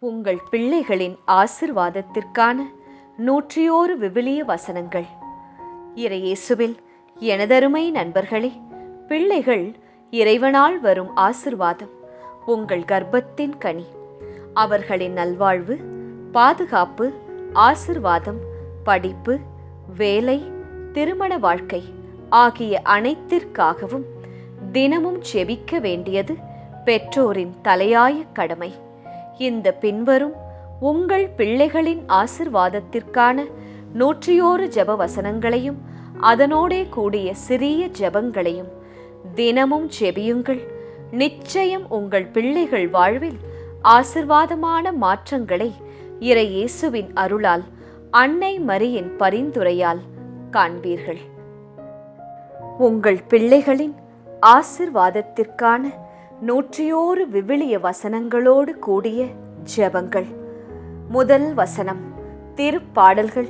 உங்கள் பிள்ளைகளின் ஆசிர்வாதத்திற்கான 101 விவிலிய வசனங்கள். இறையேசுவில் எனதருமை நண்பர்களே, பிள்ளைகள் இறைவனால் வரும் ஆசிர்வாதம், உங்கள் கர்ப்பத்தின் கனி. அவர்களின் நல்வாழ்வு, பாதுகாப்பு, ஆசிர்வாதம், படிப்பு, வேலை, திருமண வாழ்க்கை ஆகிய அனைத்திற்காகவும் தினமும் செபிக்க வேண்டியது பெற்றோரின் தலையாய கடமை. இந்த பின்வரும் உங்கள் பிள்ளைகளின் ஆசிர்வாதத்திற்கான 101 ஜெப வசனங்களையும் அதனோடே கூடிய சிறிய ஜெபங்களையும் தினமும் ஜெபியுங்கள். நிச்சயம் உங்கள் பிள்ளைகள் வாழ்வில் ஆசிர்வாதமான மாற்றங்களை இறையேசுவின் அருளால், அன்னை மரியின் பரிந்துரையால் காண்பீர்கள். உங்கள் பிள்ளைகளின் ஆசிர்வாதத்திற்கான 101 விவிலிய வசனங்களோடு கூடிய ஜெபங்கள். முதல் வசனம், திருப்பாடல்கள்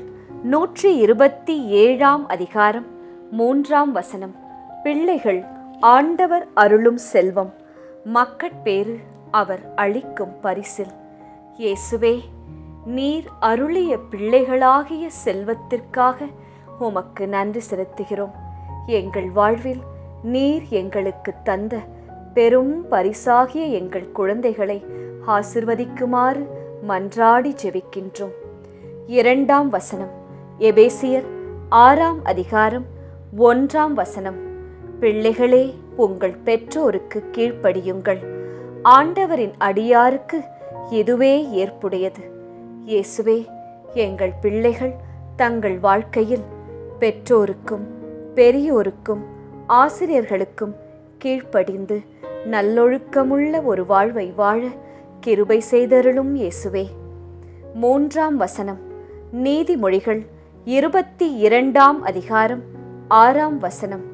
127 அதிகாரம் 3 வசனம். பிள்ளைகள் ஆண்டவர் அருளும் செல்வம், மக்கட்பேறு அவர் அளிக்கும் பரிசில். இயேசுவே, நீர் அருளிய பிள்ளைகளாகிய செல்வத்திற்காக உமக்கு நன்றி செலுத்துகிறோம். எங்கள் வாழ்வில் நீர் எங்களுக்கு தந்த பெரும் பரிசாகிய எங்கள் குழந்தைகளை ஆசிர்வதிக்குமாறு மன்றாடி ஜெபிக்கின்றோம். 2 வசனம், எபேசியர் 6 அதிகாரம் 1 வசனம். பிள்ளைகளே, உங்கள் பெற்றோருக்கு கீழ்ப்படியுங்கள், ஆண்டவரின் அடியாருக்கு இதுவே ஏற்புடையது. இயேசுவே, எங்கள் பிள்ளைகள் தங்கள் வாழ்க்கையில் பெற்றோருக்கும் பெரியோருக்கும் ஆசிரியர்களுக்கும் கீழ்ப்படிந்து நல்லொழுக்கமுள்ள ஒரு வாழ்வை வாழ கிருபை செய்தருளும் இயேசுவே. 3 வசனம், நீதிமொழிகள் 22 அதிகாரம் 6 வசனம்.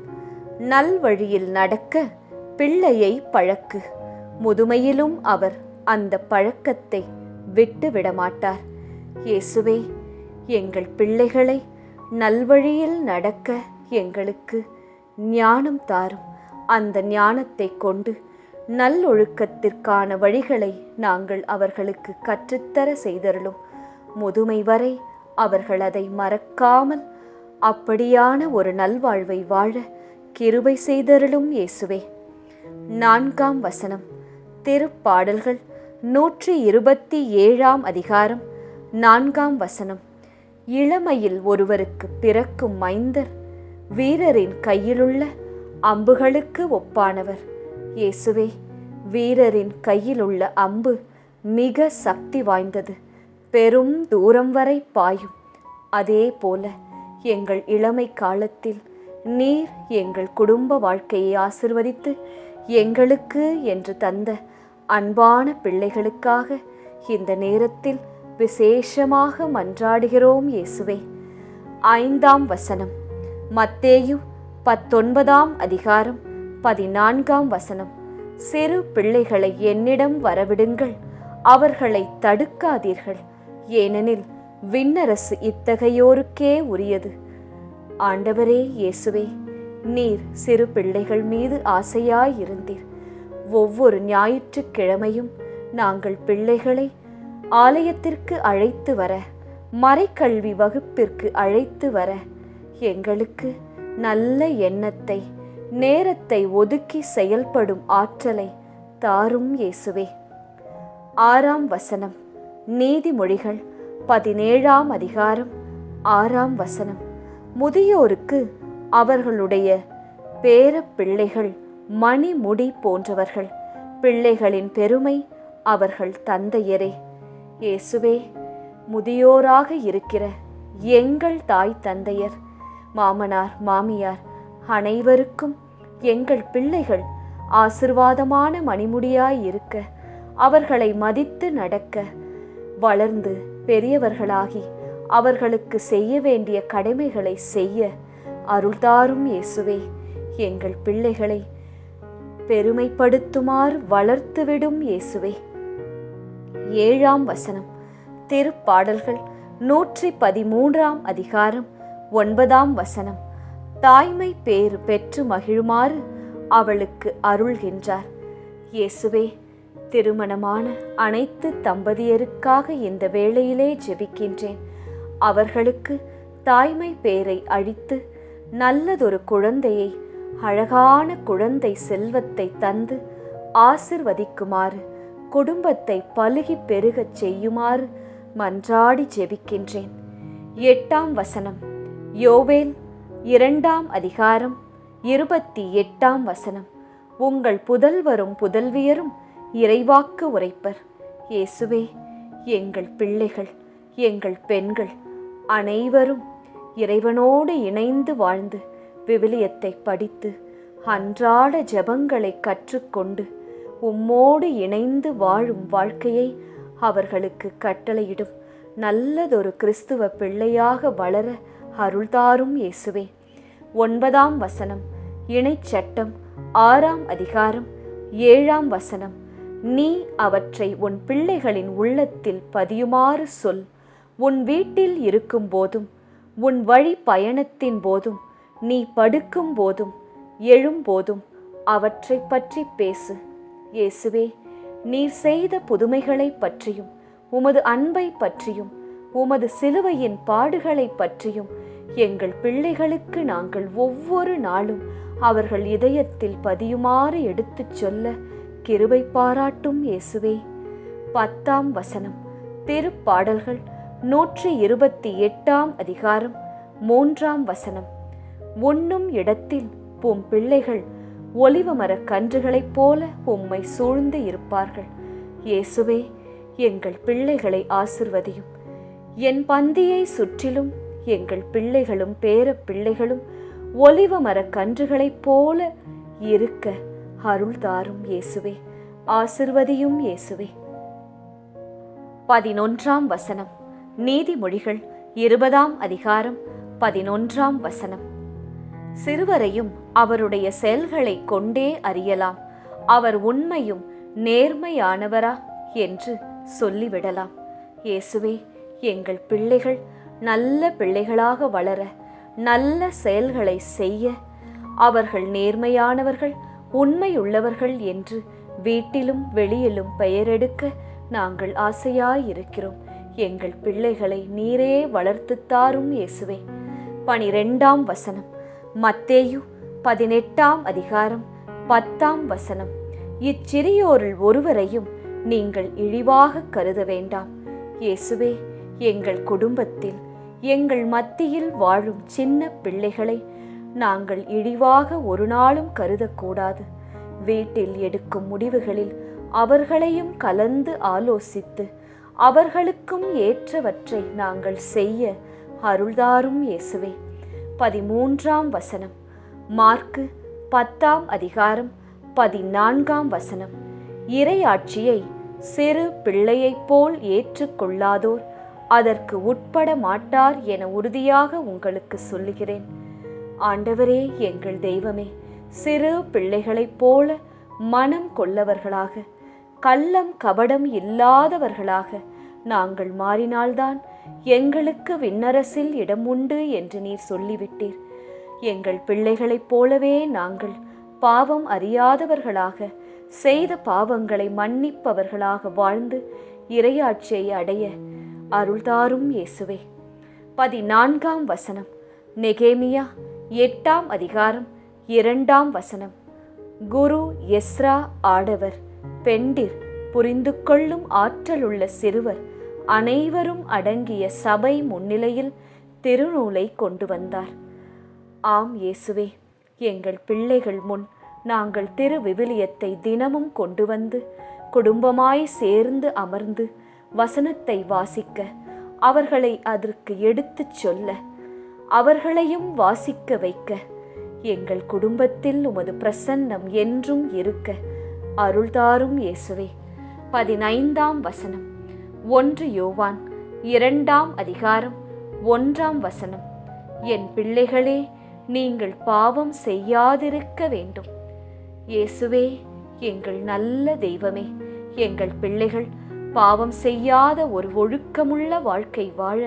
நல்வழியில் நடக்க பிள்ளையை பழக்கு, முதுமையிலும் அவர் அந்த பழக்கத்தை விட்டு விடமாட்டார். இயேசுவே, எங்கள் பிள்ளைகளை நல்வழியில் நடக்க எங்களுக்கு ஞானம் தாரும். அந்த ஞானத்தை கொண்டு நல்லொழுக்கத்திற்கான வழிகளை நாங்கள் அவர்களுக்கு கற்றுத்தர செய்தருளும். முதுமை வரை அவர்கள் அதை மறக்காமல் அப்படியான ஒரு நல்வாழ்வை வாழ கிருபை செய்தருளும் இயேசுவே. 4 வசனம், திருப்பாடல்கள் 127 அதிகாரம் 4 வசனம். இளமையில் ஒருவருக்கு பிறக்கும் மைந்தர் வீரரின் கையிலுள்ள அம்புகளுக்கு ஒப்பானவர். இயேசுவே, வீரரின் கையிலுள்ள அம்பு மிக சக்தி வாய்ந்தது, பெரும் தூரம் வரை பாயும். அதே போல எங்கள் இளமை காலத்தில் நீர் எங்கள் குடும்ப வாழ்க்கையை ஆசிர்வதித்து எங்களுக்கு என்று தந்த அன்பான பிள்ளைகளுக்காக இந்த நேரத்தில் விசேஷமாக மன்றாடுகிறோம் இயேசுவே. 5 வசனம், மத்தேயு 19 அதிகாரம் 14 வசனம். சிறு பிள்ளைகளை என்னிடம் வரவிடுங்கள், அவர்களை தடுக்காதீர்கள், ஏனெனில் விண்ணரசு இத்தகையோருக்கே உரியது. ஆண்டவரே இயேசுவே, நீர் சிறு பிள்ளைகள் மீது ஆசையாயிருந்தீர். ஒவ்வொரு ஞாயிற்றுக்கிழமையும் நாங்கள் பிள்ளைகளை ஆலயத்திற்கு அழைத்து வர, மறைக்கல்வி வகுப்பிற்கு அழைத்து வர எங்களுக்கு நல்ல எண்ணத்தை, நேரத்தை ஒதுக்கி செயல்படும் ஆற்றலை தாரும் இயேசுவே. 6 வசனம், நீதிமொழிகள் 17 அதிகாரம் 6 வசனம். முதியோருக்கு அவர்களுடைய பேர பிள்ளைகள் மணிமுடி போன்றவர்கள், பிள்ளைகளின் பெருமை அவர்கள் தந்தையரே. இயேசுவே, முதியோராக இருக்கிற எங்கள் தாய் தந்தையர், மாமனார் மாமியார் அனைவருக்கும் எங்கள் பிள்ளைகள் ஆசிர்வாதமான மணிமுடியாய் இருக்க, அவர்களை மதித்து நடக்க, வளர்ந்து பெரியவர்களாகி அவர்களுக்கு செய்ய வேண்டிய கடமைகளை செய்ய அருள்தாரும் இயேசுவே. எங்கள் பிள்ளைகளை பெருமைப்படுத்துமாறு வளர்த்துவிடும் இயேசுவே. 7 வசனம், திருப்பாடல்கள் 113 அதிகாரம் 9 வசனம். தாய்மை பேறு பெற்று மகிழுமாறு அவளுக்கு அருள்கின்றார். இயேசுவே, திருமணமான அனைத்து தம்பதியருக்காக இந்த வேளையிலே ஜெபிக்கின்றேன். அவர்களுக்கு தாய்மை பேரை அழித்து நல்லதொரு குழந்தையை, அழகான குழந்தை செல்வத்தை தந்து ஆசிர்வதிக்குமாறு, குடும்பத்தை பலுகி பெருகச் செய்யுமாறு மன்றாடி ஜெபிக்கின்றேன். 8ஆம் வசனம், யோவேல் 2ஆம் அதிகாரம் 28ஆம் வசனம். உங்கள் புதல்வரும் புதல்வியரும் இறைவாக்கு உரைப்பர். இயேசுவே, எங்கள் பிள்ளைகள், எங்கள் பெண்கள் அனைவரும் இறைவனோடு இணைந்து வாழ்ந்து விவிலியத்தை படித்து அன்றாட ஜெபங்களை கற்றுக்கொண்டு உம்மோடு இணைந்து வாழும் வாழ்க்கையை அவர்களுக்கு கட்டளையிடும் நல்லதொரு கிறிஸ்துவ பிள்ளையாக வளர அருள்தாரும் இயேசுவே. 9ஆம் வசனம், இணைச்சட்டம் 6ஆம் அதிகாரம் 7ஆம் வசனம். நீ அவற்றை உன் பிள்ளைகளின் உள்ளத்தில் பதியுமாறு சொல். உன் வீட்டில் இருக்கும் போதும், உன் வழி பயணத்தின் போதும், நீ படுக்கும் போதும் எழும்போதும் அவற்றை பற்றி பேசு. இயேசுவே, நீர் செய்த புதுமைகளை பற்றியும், உமது அன்பை பற்றியும், உமது சிலுவையின் பாடுகளை பற்றியும் எங்கள் பிள்ளைகளுக்கு நாங்கள் ஒவ்வொரு நாளும் அவர்கள் இதயத்தில் பதியுமாறு எடுத்துச் சொல்ல கிருபை பாராட்டும் இயேசுவே. 10ஆம் வசனம், திருப்பாடல்கள் 128ஆம் அதிகாரம் 3ஆம் வசனம். உண்ணும் இடத்தில் உம் பிள்ளைகள் ஒலிவமரக் கன்றுகளைப் போல உம்மை சூழ்ந்து இருப்பார்கள். இயேசுவே, எங்கள் பிள்ளைகளை ஆசிர்வதியும். என் பந்தியை சுற்றிலும் எங்கள் பிள்ளைகளும் பேர பிள்ளைகளும் ஒலிவமரக் கன்றுகளைப் போல இருக்க அருள்தாரும் இயேசுவே. ஆசிர்வதியும் இயேசுவே. 11ஆம் வசனம், நீதிமொழிகள் 20ஆம் அதிகாரம் 11ஆம் வசனம். சிறுவரையும் அவருடைய செயல்களை கொண்டே அறியலாம், அவர் உண்மையும் நேர்மையானவரா என்று சொல்லிவிடலாம். இயேசுவே, எங்கள் பிள்ளைகள் நல்ல பிள்ளைகளாக வளர, நல்ல செயல்களை செய்ய, அவர்கள் நேர்மையானவர்கள், உண்மையுள்ளவர்கள் என்று வீட்டிலும் வெளியிலும் பெயரெடுக்க நாங்கள் ஆசையாயிருக்கிறோம். எங்கள் பிள்ளைகளை நீரே வளர்த்துத்தாரும் இயேசுவே. 12ஆம் வசனம், மத்தேயு 18ஆம் அதிகாரம் 10ஆம் வசனம். இச்சிறியோரில் ஒருவரையும் நீங்கள் இழிவாக கருத வேண்டாம். இயேசுவே, எங்கள் குடும்பத்தில், எங்கள் மத்தியில் வாழும் சின்ன பிள்ளைகளை நாங்கள் இழிவாக ஒரு நாளும் கருதக்கூடாது. வீட்டில் எடுக்கும் முடிவுகளில் அவர்களையும் கலந்து ஆலோசித்து அவர்களுக்கும் ஏற்றவற்றை நாங்கள் செய்ய அருள்தாரும் இயேசுவே. 13ஆம் வசனம், மாற்கு 10ஆம் அதிகாரம் 14ஆம் வசனம். இறையாட்சியை சிறு பிள்ளையைப் போல் ஏற்றுக்கொள்ளாதோர் அதற்கு உட்பட மாட்டார் என உறுதியாக உங்களுக்கு சொல்லுகிறேன். ஆண்டவரே, எங்கள் தெய்வமே, சிறு பிள்ளைகளைப் போல மனம் கொள்ளவர்களாக, கள்ளம் கபடம் இல்லாதவர்களாக நாங்கள் மாறினால்தான் எங்களுக்கு விண்ணரசில் இடம் உண்டு என்று நீர் சொல்லிவிட்டீர். எங்கள் பிள்ளைகளைப் போலவே நாங்கள் பாவம் அறியாதவர்களாக, செய்த பாவங்களை மன்னிப்பவர்களாக வாழ்ந்து இறையாட்சியை அடைய அருள்தாரும் இயேசுவே. 14ஆம் வசனம், நெகேமியா 8ஆம் அதிகாரம் 2ஆம் வசனம். குரு எஸ்ரா ஆடவர், பெண்டிர், புரிந்து கொள்ளும் ஆற்றலுள்ள சிறுவர் அனைவரும் அடங்கிய சபை முன்னிலையில் திருநூலை கொண்டு வந்தார். ஆம் இயேசுவே, எங்கள் பிள்ளைகள் முன் நாங்கள் திரு விவிலியத்தை தினமும் கொண்டு வந்து குடும்பமாய் சேர்ந்து அமர்ந்து வசனத்தை வாசிக்க, அவர்களை அதற்கு எடுத்துச் சொல்ல, அவர்களையும் வாசிக்க வைக்க, எங்கள் குடும்பத்தில் உமது பிரசன்னம் என்றும் இருக்க அருள்தாரும் இயேசுவே. 15ஆம் வசனம், 1 யோவான் 2ஆம் அதிகாரம் 1ஆம் வசனம். என் பிள்ளைகளே, நீங்கள் பாவம் செய்யாதிருக்க வேண்டும். இயேசுவே, எங்கள் நல்ல தெய்வமே, எங்கள் பிள்ளைகள் பாவம் செய்யாத ஒரு ஒழுக்கமுள்ள வாழ்க்கை வாழ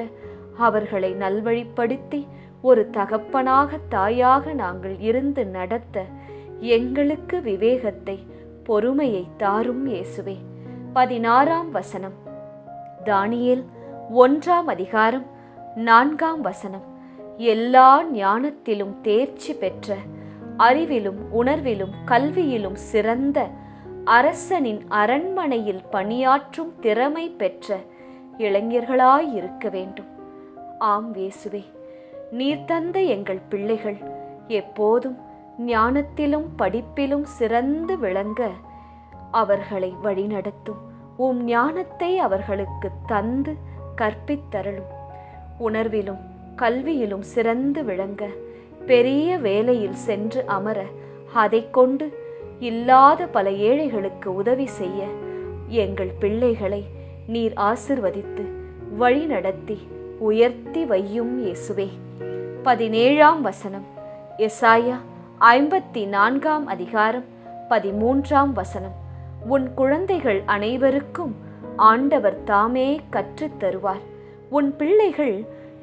அவர்களை நல்வழிப்படுத்தி ஒரு தகப்பனாக, தாயாக நாங்கள் இருந்து நடத்த எங்களுக்கு விவேகத்தை, பொறுமையை தாரும் இயேசுவே. 16ஆம் வசனம். தானியேல் 1ஆம் அதிகாரம் 4ஆம் வசனம். எல்லா ஞானத்திலும் தேர்ச்சி பெற்ற, அறிவிலும் உணர்விலும் கல்வியிலும் சிறந்த, அரசனின் அரண்மனையில் பணியாற்றும் திறமை பெற்ற இளைஞர்களாயிருக்க வேண்டும். ஆம் இயேசுவே, நீர் தந்த எங்கள் பிள்ளைகள் எப்போதும் ஞானத்திலும் படிப்பிலும் சிறந்து விளங்க அவர்களை வழிநடத்தும். உம் ஞானத்தை அவர்களுக்கு தந்து கற்பித்தருளும். உணர்விலும் கல்வியிலும் சிறந்து விளங்க, பெரிய வேலையில் சென்று அமர, அதை கொண்டு இல்லாத பல ஏழைகளுக்கு உதவி செய்ய எங்கள் பிள்ளைகளை நீர் ஆசிர்வதித்து வழிநடத்தி உயர்த்தி வையும் இயேசுவே. 17ஆம் வசனம். எசாயா 54ஆம் அதிகாரம் 13ஆம் வசனம். உன் குழந்தைகள் அனைவருக்கும் ஆண்டவர் தாமே கற்றுத் தருவார். உன் பிள்ளைகள்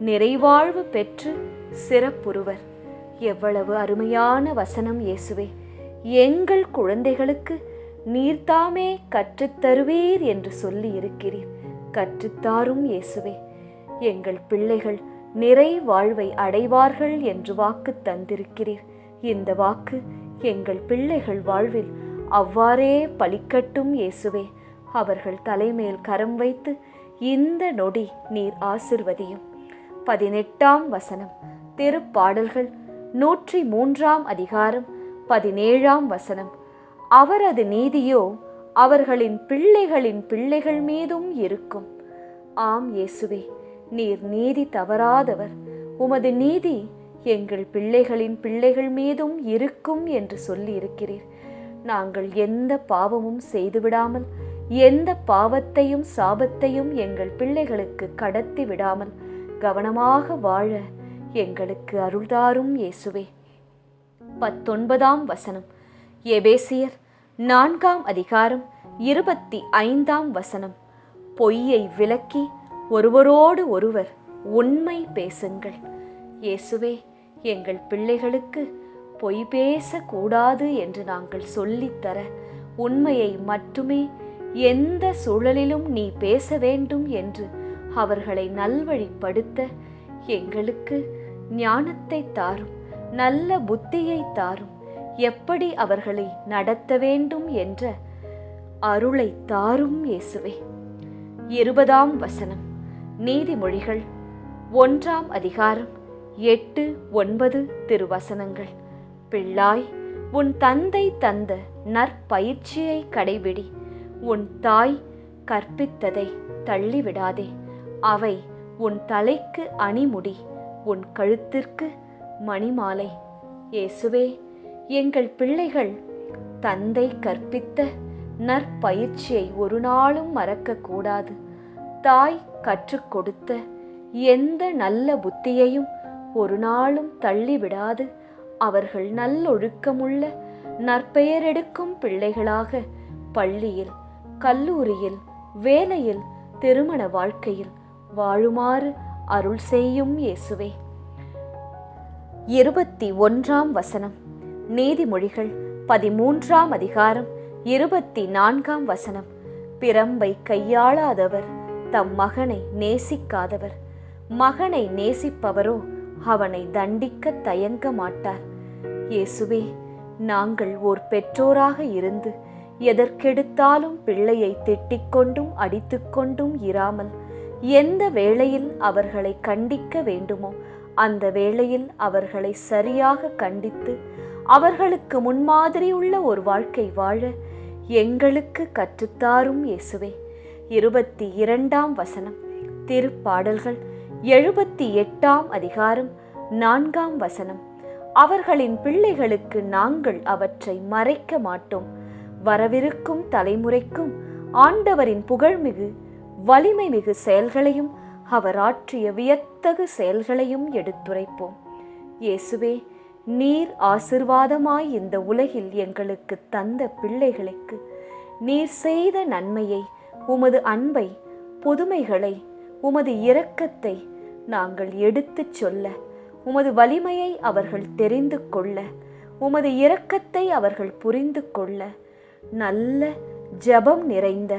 நிறைவாழ்வு பெற்று சிறப்புறுவர். எவ்வளவு அருமையான வசனம் இயேசுவே! எங்கள் குழந்தைகளுக்கு நீர்தாமே கற்றுத்தருவீர் என்று சொல்லி இருக்கிறீர். கற்றுத்தாரும் இயேசுவே. எங்கள் பிள்ளைகள் நிறை வாழ்வை அடைவார்கள் என்று வாக்கு தந்திருக்கிறீர். இந்த வாக்கு எங்கள் பிள்ளைகள் வாழ்வில் அவ்வாறே பலிக்கட்டும் இயேசுவே. அவர்கள் தலைமேல் கரம் வைத்து இந்த நொடி நீர் ஆசிர்வதியும். 18ஆம் வசனம். திருப்பாடல்கள் 103ஆம் அதிகாரம் 17ஆம் வசனம். அவரது நீதியோ அவர்களின் பிள்ளைகளின் பிள்ளைகள் மீதும் இருக்கும். ஆம் இயேசுவே, நீர் நீதி தவறாதவர். உமது நீதி எங்கள் பிள்ளைகளின் பிள்ளைகள் மீதும் இருக்கும் என்று சொல்லி இருக்கிறீர். நாங்கள் எந்த பாவமும் செய்துவிடாமல், எந்த பாவத்தையும் சாபத்தையும் எங்கள் பிள்ளைகளுக்கு கடத்தி விடாமல் கவனமாக வாழ எங்களுக்கு அருள்தாரும் இயேசுவே. 19ஆம் வசனம். எபேசியர் 4ஆம் அதிகாரம் 25ஆம் வசனம். பொய்யை விலக்கி ஒருவரோடு ஒருவர் உண்மை பேசுங்கள். இயேசுவே, எங்கள் பிள்ளைகளுக்கு பொய் பேசக்கூடாது என்று நாங்கள் சொல்லித்தர, உண்மையை மட்டுமே எந்த சூழலிலும் நீ பேச வேண்டும் என்று அவர்களை நல்வழிப்படுத்த எங்களுக்கு ஞானத்தை தாரும், நல்ல புத்தியை தாரும். எப்படி அவர்களை நடத்த வேண்டும் என்ற அருளை தாரும் இயேசுவே. 20ஆம் வசனம். நீதிமொழிகள் 1ஆம் அதிகாரம் 8-9 திருவசனங்கள். பிள்ளாய், உன் தந்தை தந்த நற்பயிற்சியை கடைபிடி. உன் தாய் கற்பித்ததை தள்ளிவிடாதே. அவை உன் தலைக்கு அணிமுடி, உன் கழுத்திற்கு மணிமாலை. இயேசுவே, எங்கள் பிள்ளைகள் தந்தை கற்பித்த நற்பயிற்சியை ஒரு நாளும் மறக்கக்கூடாது. தாய் கற்றுக் கொடுத்த எந்த நல்ல புத்தியையும் ஒரு நாளும் தள்ளிவிடாது அவர்கள் நல்லொழுக்கமுள்ள நற்பெயரெடுக்கும் பிள்ளைகளாக பள்ளியில், கல்லூரியில், வேலையில், திருமண வாழ்க்கையில் வாழுமாறு அருள் செய்யும் இயேசுவே. 21ஆம் வசனம். நீதிமொழிகள் 13ஆம் அதிகாரம் 24ஆம் வசனம். பிரம்பை கையாளாதவர் தம் மகனை நேசிக்காதவர். மகனை நேசிப்பவரோ அவனை தண்டிக்க தயங்க மாட்டார். இயேசுவே, நாங்கள் ஓர் பெற்றோராக இருந்து எதற்கெடுத்தாலும் பிள்ளையை திட்டிக்கொண்டும் அடித்துக்கொண்டும் இராமல், எந்த வேளையில் அவர்களை கண்டிக்க வேண்டுமோ அந்த வேளையில் அவர்களை சரியாக கண்டித்து அவர்களுக்கு முன்மாதிரி உள்ள ஒரு வாழ்க்கை வாழ எங்களுக்கு கற்றுத்தாரும் இயேசுவே. 22ஆம் வசனம். திருப்பாடல்கள் 78ஆம் அதிகாரம் 4ஆம் வசனம். அவர்களின் பிள்ளைகளுக்கு நாங்கள் அவற்றை மறைக்க மாட்டோம். வரவிருக்கும் தலைமுறைக்கும் ஆண்டவரின் புகழ்மிகு வலிமை மிகு செயல்களையும் அவர் ஆற்றிய வியத்தகு செயல்களையும் எடுத்துரைப்போம். இயேசுவே, நீர் ஆசிர்வாதமாய் இந்த உலகில் எங்களுக்கு தந்த பிள்ளைகளுக்கு நீர் செய்த நன்மையை, உமது அன்பை, புதுமைகளை, உமது இரக்கத்தை நாங்கள் எடுத்துச் சொல்ல, உமது வலிமையை அவர்கள் தெரிந்து கொள்ள, உமது இரக்கத்தை அவர்கள் புரிந்து கொள்ள நல்ல ஜெபம் நிறைந்த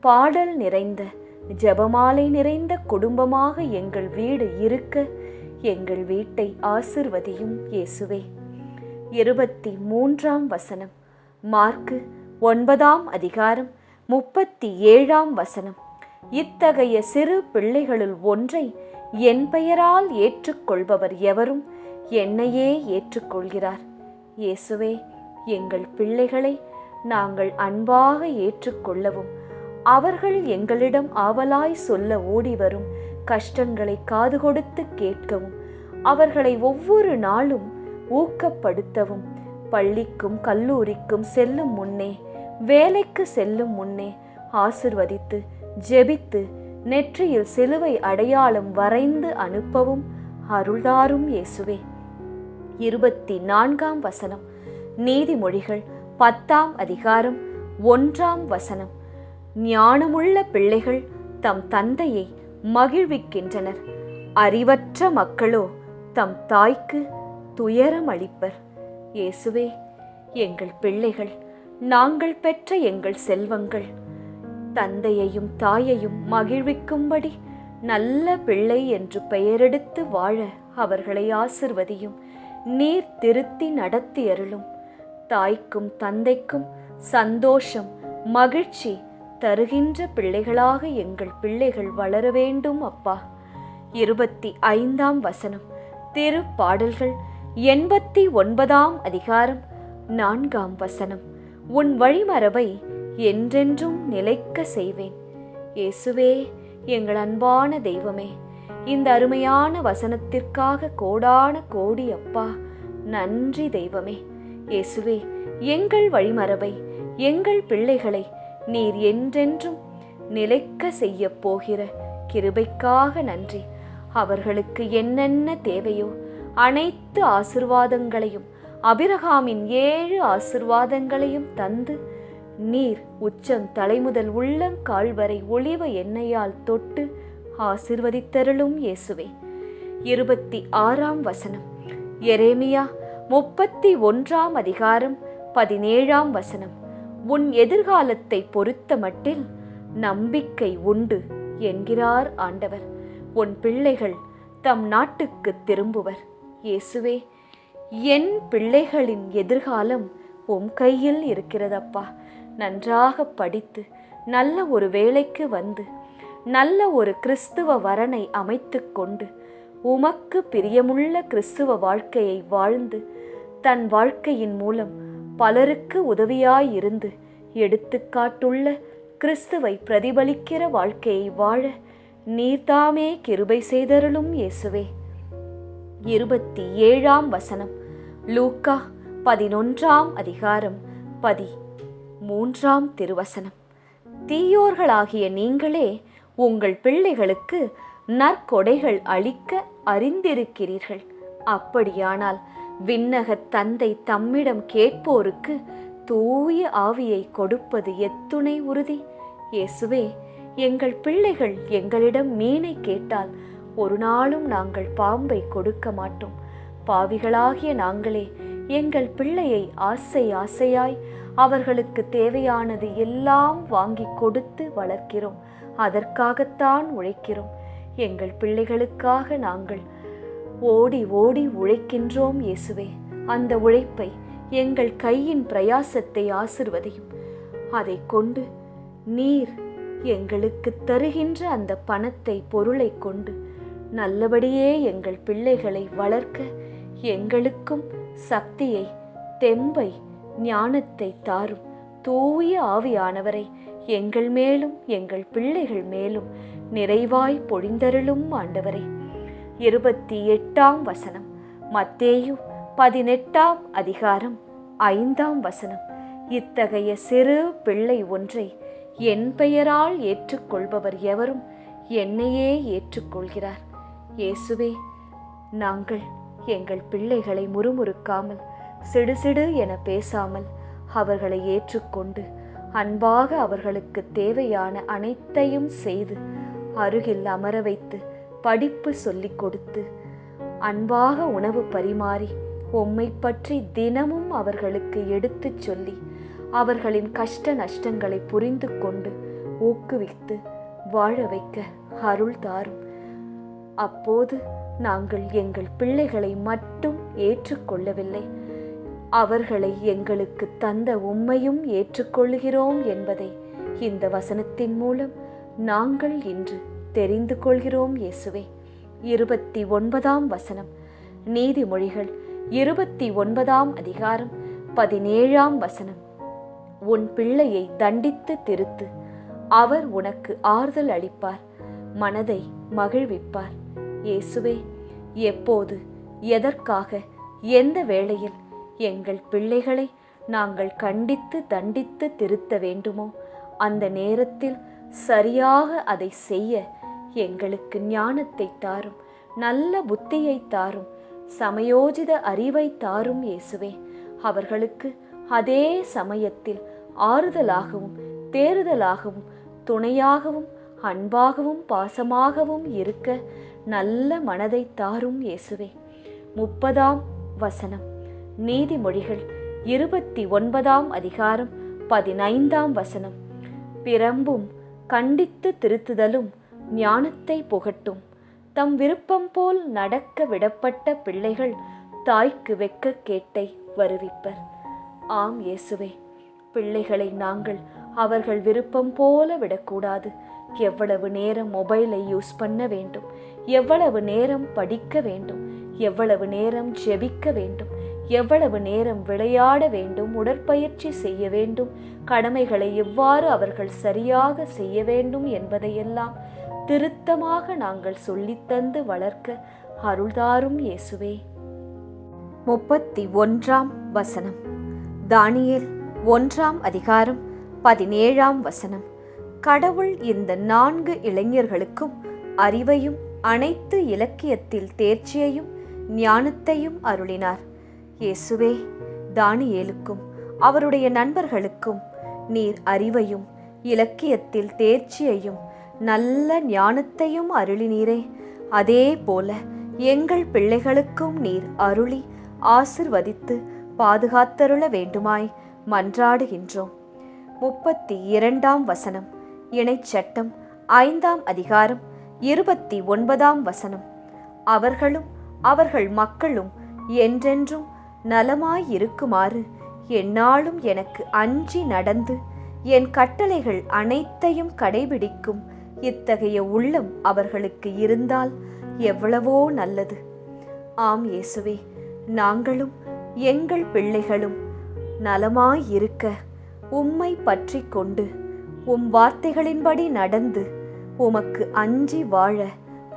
பாடல் நிறைந்த ஜெபமாலை நிறைந்த குடும்பமாக எங்கள் வீடு இருக்க எங்கள் வீட்டை ஆசிர்வதியும் இயேசுவே. 23ஆம் வசனம். மார்க்கு 9ஆம் அதிகாரம் 37ஆம் வசனம். இத்தகைய சிறு பிள்ளைகளுள் ஒன்றை என் பெயரால் ஏற்றுக்கொள்பவர் எவரும் என்னையே ஏற்றுக்கொள்கிறார். இயேசுவே, எங்கள் பிள்ளைகளை நாங்கள் அன்பாக ஏற்றுக்கொள்ளவும் அவர்கள் எங்களிடம் ஆவலாய் சொல்ல ஓடிவரும் கஷ்டங்களை காது கொடுத்து கேட்கவும் அவர்களை ஒவ்வொரு நாளும் ஊக்கப்படுத்தவும் பள்ளிக்கும் கல்லூரிக்கும் செல்லும் முன்னே வேலைக்கு செல்லும் முன்னே ஆசிர்வதித்து ஜெபித்து நெற்றியில் சிலுவை அடையாளம் வரைந்து அனுப்பவும் அருள்தாரும் இயேசுவே. 24ஆம் வசனம். நீதிமொழிகள் 10ஆம் அதிகாரம் 1ஆம் வசனம். ஞானமுள்ள பிள்ளைகள் தம் தந்தையை மகிழ்விக்கின்றனர், அறிவற்ற மக்களோ தம் தாய்க்கு துயரம் அளிப்பர். இயேசுவே, எங்கள் பிள்ளைகள் நாங்கள் பெற்ற எங்கள் செல்வங்கள் தந்தையையும் தாயையும் மகிழ்விக்கும்படி நல்ல பிள்ளை என்று பெயரெடுத்து வாழ அவர்களை ஆசிர்வதியும். நீர் திருத்தி நடத்தி அருளும். தாய்க்கும் தந்தைக்கும் சந்தோஷம் மகிழ்ச்சி தருகின்ற பிள்ளைகளாக எங்கள் பிள்ளைகள் வளர வேண்டும் அப்பா. 25ஆம் வசனம். திருப்பாடல்கள் 89ஆம் அதிகாரம் 4ஆம் வசனம். உன் வழிமரபை என்றென்றும் நிலைக்க செய்வேன். இயேசுவே, எங்கள் அன்பான தெய்வமே, இந்த அருமையான வசனத்திற்காக கோடான கோடி அப்பா. நன்றி தெய்வமே. இயேசுவே, எங்கள் வழிமரபை எங்கள் பிள்ளைகளை நீர் என்றென்றும் நிலைக்க செய்ய போகிற கிருபைக்காக நன்றி. அவர்களுக்கு என்னென்ன தேவையோ அனைத்து ஆசிர்வாதங்களையும் அபிரகாமின் 7 ஆசிர்வாதங்களையும் தந்து நீர் உச்சம் தலைமுதல் உள்ளங்கால் வரை ஒளிவ எண்ணெயால் தொட்டு ஆசிர்வதித்தருளும் இயேசுவே. 26ஆம் வசனம். எரேமியா 31ஆம் அதிகாரம் 17ஆம் வசனம். உன் எதிர்காலத்தை பொறுத்த மட்டில் நம்பிக்கை உண்டு என்கிறார் ஆண்டவர். உன் பிள்ளைகள் தம் நாட்டுக்கு திரும்புவர். இயேசுவே, என் பிள்ளைகளின் எதிர்காலம் உம் கையில் இருக்கிறதப்பா. நன்றாக படித்து நல்ல ஒரு வேலைக்கு வந்து நல்ல ஒரு கிறிஸ்துவ வரனை அமைத்து கொண்டு உமக்கு பிரியமுள்ள கிறிஸ்துவ வாழ்க்கையை வாழ்ந்து தன் வாழ்க்கையின் மூலம் பலருக்கு உதவியாயிருந்து எடுத்துக்காட்டுள்ள கிறிஸ்துவை பிரதிபலிக்கிற வாழ்க்கையை வாழ நீர்தாமே கிருபை செய்தருளும் இயேசுவே. 27ஆம் வசனம். லூக்கா 11ஆம் அதிகாரம் 13ஆம் திருவசனம். தீயோர்களாகிய நீங்களே உங்கள் பிள்ளைகளுக்கு நற்கொடைகள் அளிக்க அறிந்திருக்கிறீர்கள். அப்படியானால் விண்ணகத் தந்தை தம்மிடம் கேட்போருக்கு தூய ஆவியை கொடுப்பது எத்துணை உறுதி. இயேசுவே, எங்கள் பிள்ளைகள் எங்களிடம் மீனை கேட்டால் ஒரு நாளும் நாங்கள் பாம்பை கொடுக்க மாட்டோம். பாவிகளாகிய நாங்களே எங்கள் பிள்ளையை ஆசை ஆசையாய் அவர்களுக்கு தேவையானது எல்லாம் வாங்கி கொடுத்து வளர்க்கிறோம். அதற்காகத்தான் உழைக்கிறோம். எங்கள் பிள்ளைகளுக்காக நாங்கள் ஓடி ஓடி உழைக்கின்றோம் இயேசுவே. அந்த உழைப்பை எங்கள் கையின் பிரயாசத்தை ஆசிர்வதியும். அதை கொண்டு நீர் எங்களுக்கு தருகின்ற அந்த பணத்தை பொருளை கொண்டு நல்லபடியே எங்கள் பிள்ளைகளை வளர்க்க எங்களுக்கும் சக்தியை தெம்பை ஞானத்தை தாரும். தூய ஆவியானவரை எங்கள் மேலும் எங்கள் பிள்ளைகள் மேலும் நிறைவாய் பொழிந்தருளும் ஆண்டவரே. 28ஆம் வசனம். மத்தேயு 18ஆம் அதிகாரம் 5ஆம் வசனம். இத்தகைய சிறு பிள்ளை ஒன்றை என் பெயரால் ஏற்றுக்கொள்பவர் எவரும் என்னையே ஏற்றுக்கொள்கிறார். இயேசுவே, நாங்கள் எங்கள் பிள்ளைகளை முறுமுறுக்காமல் சிடுசிடு என பேசாமல் அவர்களை ஏற்றுக்கொண்டு அன்பாக அவர்களுக்கு தேவையான அனைத்தையும் செய்து அருகில் அமர வைத்து படிப்பு சொல்லிக் கொடுத்து அன்பாக உணவு பரிமாறி உம்மை பற்றி தினமும் அவர்களுக்கு எடுத்துச் சொல்லி அவர்களின் கஷ்ட நஷ்டங்களை புரிந்து கொண்டு ஊக்குவித்து வாழ வைக்க அருள் தாரும். அப்போது நாங்கள் எங்கள் பிள்ளைகளை மட்டும் ஏற்றுக்கொள்ளவில்லை, அவர்களை எங்களுக்கு தந்த உம்மையும் ஏற்றுக்கொள்கிறோம் என்பதை இந்த வசனத்தின் மூலம் நாங்கள் இன்று தெரிந்து கொள்கிறோம் இயேசுவே. 29ஆம் வசனம், நீதிமொழிகள் 29ஆம் அதிகாரம் 17ஆம் வசனம். உன் பிள்ளையை தண்டித்து திருத்து, அவர் உனக்கு ஆறுதல் அளிப்பார், மனதை மகிழ்விப்பார். இயேசுவே, எப்போது, எதற்காக, எந்த வேளையில் எங்கள் பிள்ளைகளை நாங்கள் கண்டித்து தண்டித்து திருத்த வேண்டுமோ அந்த நேரத்தில் சரியாக அதை செய்ய எங்களுக்கு ஞானத்தை தாரும், நல்ல புத்தியை தாரும், சமயோஜித அறிவை தாரும் இயேசுவே. அவர்களுக்கு அதே சமயத்தில் ஆறுதலாகவும் தேறுதலாகவும் துணையாகவும் அன்பாகவும் பாசமாகவும் இருக்க நல்ல மனதை தாரும் இயேசுவே. 30ஆம் வசனம், நீதிமொழிகள் 29ஆம் அதிகாரம் 15ஆம் வசனம். பிரம்பும் கண்டித்து திருத்துதலும் ஞானத்தை புகட்டும், தம் விருப்பம் போல் நடக்க விடப்பட்ட பிள்ளைகள் தாய்க்கு வெட்க கேட்டை வருவிப்பர். ஆம் இயேசுவே, பிள்ளைகளை நாங்கள் அவர்கள் விருப்பம் போல விடக்கூடாது. எவ்வளவு நேரம் மொபைலை யூஸ் பண்ண வேண்டும், எவ்வளவு நேரம் படிக்க வேண்டும், எவ்வளவு நேரம் ஜெபிக்க வேண்டும், எவ்வளவு நேரம் விளையாட வேண்டும், உடற்பயிற்சி செய்ய வேண்டும், கடமைகளை எவ்வாறு அவர்கள் சரியாக செய்ய வேண்டும் என்பதையெல்லாம் திருத்தமாக நாங்கள் சொல்லித்தந்து வளர்க்க அருள்தாரும் இயேசுவே. 31ஆம் வசனம், தானியேல் 1ஆம் அதிகாரம் 17ஆம் வசனம். கடவுள் இந்த 4 இளைஞர்களுக்கும் அறிவையும் அனைத்து இலக்கியத்தில் தேர்ச்சியையும் ஞானத்தையும் அருளினார். இயேசுவே, தானியேலுக்கும் அவருடைய நண்பர்களுக்கும் நீர் அறிவையும் இலக்கியத்தில் தேர்ச்சியையும் நல்ல ஞானத்தையும் அருளினீரே, அதே போல எங்கள் பிள்ளைகளுக்கும் நீர் அருளி ஆசிர்வதித்து பாதுகாத்தருள வேண்டுமாய் மன்றாடுகின்றோம். 32ஆம் வசனம், இணைச்சட்டம் 5ஆம் அதிகாரம் 29ஆம் வசனம். அவர்களும் அவர்கள் மக்களும் என்றென்றும் நலமாயிருக்குமாறு எந்நாளும் எனக்கு அஞ்சி நடந்து என் கட்டளைகள் அனைத்தையும் கடைபிடிக்கும் இத்தகைய உள்ளம் அவர்களுக்கு இருந்தால் எவ்வளவோ நல்லது. ஆம் இயேசுவே, நாங்களும் எங்கள் பிள்ளைகளும் நலமாயிருக்க உம்மை பற்றி கொண்டு உம் வார்த்தைகளின்படி நடந்து உமக்கு அஞ்சி வாழ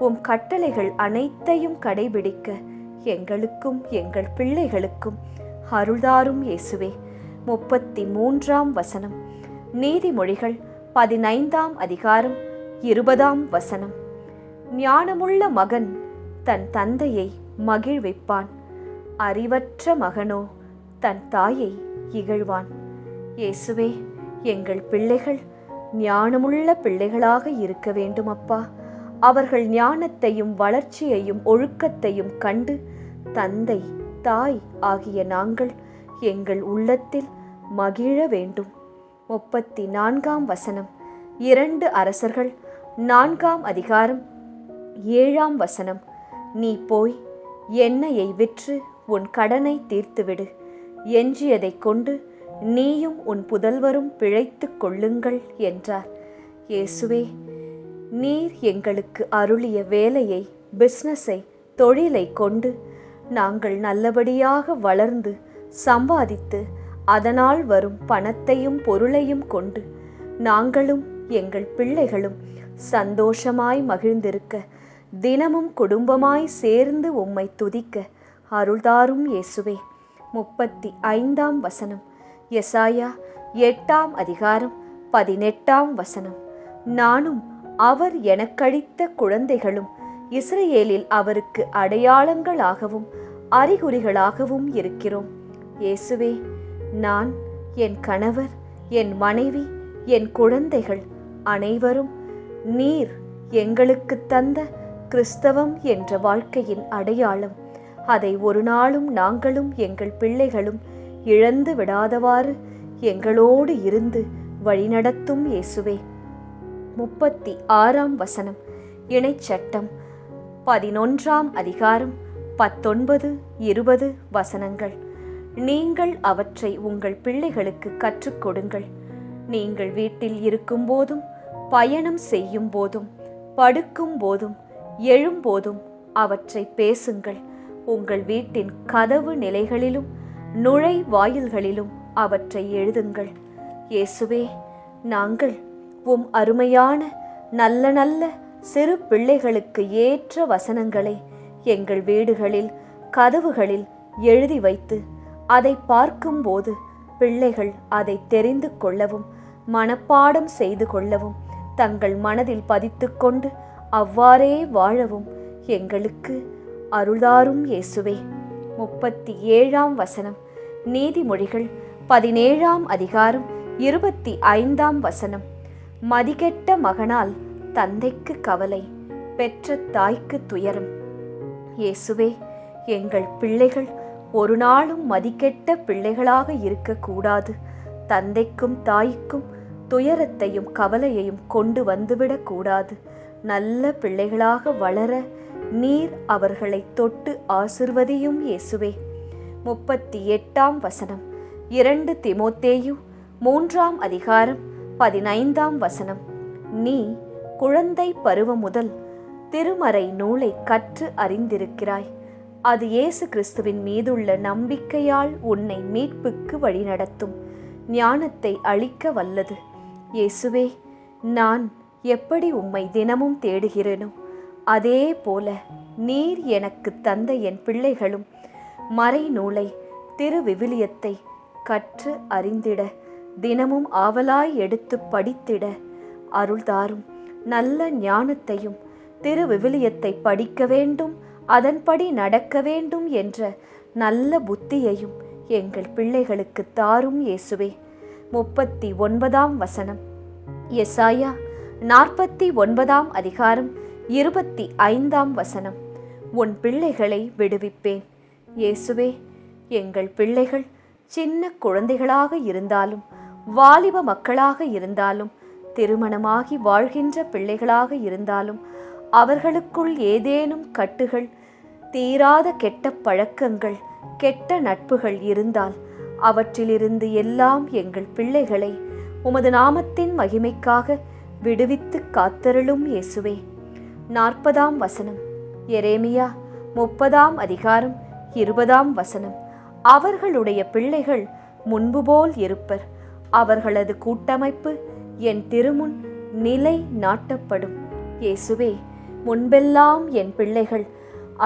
உம் கட்டளைகள் அனைத்தையும் கடைபிடிக்க எங்களுக்கும் எங்கள் பிள்ளைகளுக்கும் அருள்தாரும் இயேசுவே. 33ஆம் வசனம், நீதிமொழிகள் 15ஆம் அதிகாரம் 20ஆம் வசனம். ஞானமுள்ள மகன் தன் தந்தையை மகிழ்விப்பான், அறிவற்ற மகனோ தன் தாயை இகழ்வான். இயேசுவே, எங்கள் பிள்ளைகள் ஞானமுள்ள பிள்ளைகளாக இருக்க வேண்டும் அப்பா. அவர்கள் ஞானத்தையும் வளர்ச்சியையும் ஒழுக்கத்தையும் கண்டு தந்தை தாய் ஆகிய நாங்கள் எங்கள் உள்ளத்தில் மகிழ வேண்டும். 34ஆம் வசனம், 2 அரசர்கள் 4ஆம் அதிகாரம் 7ஆம் வசனம். நீ போய் எண்ணெயை விற்று உன் கடனை தீர்த்துவிடு, எஞ்சியதை கொண்டு நீயும் உன் புதல்வரும் பிழைத்துக் கொள்ளுங்கள் என்றார். இயேசுவே, நீர் எங்களுக்கு அருளிய வேலையை, பிஸ்னஸை, தொழிலை கொண்டு நாங்கள் நல்லபடியாக வளர்ந்து சம்பாதித்து அதனால் வரும் பணத்தையும் பொருளையும் கொண்டு நாங்களும் எங்கள் பிள்ளைகளும் சந்தோஷமாய் மகிழ்ந்திருக்க, தினமும் குடும்பமாய் சேர்ந்து உம்மை துதிக்க அருள்தாரும் இயேசுவே. 35ஆம் வசனம், எசாயா 8ஆம் அதிகாரம் 18ஆம் வசனம். நானும் அவர் எனக்களித்த குழந்தைகளும் இஸ்ரவேலில் அவருக்கு அடையாளங்களாகவும் அறிகுறிகளாகவும் இருக்கிறோம். இயேசுவே, நான், என் கணவர், என் மனைவி, என் குழந்தைகள் அனைவரும் நீர் எங்களுக்கு தந்த கிறிஸ்தவம் என்ற வாழ்க்கையின் அடையாளம். அதை ஒரு நாளும் நாங்களும் எங்கள் பிள்ளைகளும் இழந்து விடாதவாறு எங்களோடு இருந்து வழிநடத்தும் இயேசுவே. 36ஆம் வசனம். இணைச்சட்டம் 11ஆம் அதிகாரம் 19, 20 வசனங்கள். நீங்கள் அவற்றை உங்கள் பிள்ளைகளுக்கு கற்றுக் கொடுங்கள். நீங்கள் வீட்டில் இருக்கும்போதும், பயணம் செய்யும் போதும், படுக்கும் போதும், எழும்போதும் அவற்றை பேசுங்கள். உங்கள் வீட்டின் கதவு நிலைகளிலும் நுழைவாயில்களிலும் அவற்றை எழுதுங்கள். இயேசுவே, நாங்கள் உம் அருமையான நல்ல நல்ல சிறு பிள்ளைகளுக்கு ஏற்ற வசனங்களை எங்கள் வீடுகளில் கதவுகளில் எழுதி வைத்து அதை பார்க்கும்போது பிள்ளைகள் அதை தெரிந்து கொள்ளவும் மனப்பாடம் செய்து கொள்ளவும் தங்கள் மனதில் பதித்துக்கொண்டு அவ்வாறே வாழவும் எங்களுக்கு அருள்தாரும் இயேசுவே. 37ஆம் வசனம். நீதிமொழிகள் 17ஆம் அதிகாரம் 25ஆம் வசனம். மதிகெட்ட மகனால் தந்தைக்கு கவலை, பெற்ற தாய்க்கு துயரம். இயேசுவே, எங்கள் பிள்ளைகள் ஒரு நாளும் மதிக்கெட்ட பிள்ளைகளாக இருக்கக்கூடாது. தந்தைக்கும் தாய்க்கும் துயரத்தையும் கவலையையும் கொண்டு வந்துவிடக்கூடாது. நல்ல பிள்ளைகளாக வளர நீர் அவர்களை தொட்டு ஆசிர்வதியும் இயேசுவே. 38ஆம் வசனம். 2 தீமோத்தேயு 3ஆம் அதிகாரம் 15ஆம் வசனம். நீ குழந்தை பருவம் முதல் திருமறை நூலை கற்று அறிந்திருக்கிறாய். அது இயேசு கிறிஸ்துவின் மீதுள்ள நம்பிக்கையால் உன்னை மீட்புக்கு வழிநடத்தும் ஞானத்தை அளிக்க வல்லது. இயேசுவே, நான் எப்படி உம்மை தினமும் தேடுகிறேனோ அதே போல நீர் எனக்கு தந்த என் பிள்ளைகளும் மறை நூலை, திருவிவிலியத்தை கற்று அறிந்திட தினமும் ஆவலாய் எடுத்து படித்திட அருள்தாரும். நல்ல ஞானத்தையும் திருவிவிலியத்தை படிக்க வேண்டும், அதன்படி நடக்க வேண்டும் என்ற நல்ல புத்தியையும் எங்கள் பிள்ளைகளுக்கு தாரும் இயேசுவே. 39ஆம் வசனம். எசாயா 49ஆம் அதிகாரம் 25ஆம் வசனம். உன் பிள்ளைகளை விடுவிப்பேன். இயேசுவே, எங்கள் பிள்ளைகள் சின்ன குழந்தைகளாக இருந்தாலும், வாலிப மக்களாக இருந்தாலும், திருமணமாகி வாழ்கின்ற பிள்ளைகளாக இருந்தாலும், அவர்களுக்குள் ஏதேனும் கட்டுகள், தீராத கெட்ட பழக்கங்கள், கெட்ட நட்புகள் இருந்தால் அவற்றிலிருந்து எல்லாம் எங்கள் பிள்ளைகளை உமது நாமத்தின் மகிமைக்காக விடுவித்து காத்தருளும் இயேசுவே. 40ஆம் வசனம். எரேமியா 30ஆம் அதிகாரம் 20ஆம் வசனம். அவர்களுடைய பிள்ளைகள் முன்பு போல் இருப்பர். அவர்களது கூட்டமைப்பு என் திருமுன் நிலை நாட்டப்படும். இயேசுவே, முன்பெல்லாம் என் பிள்ளைகள்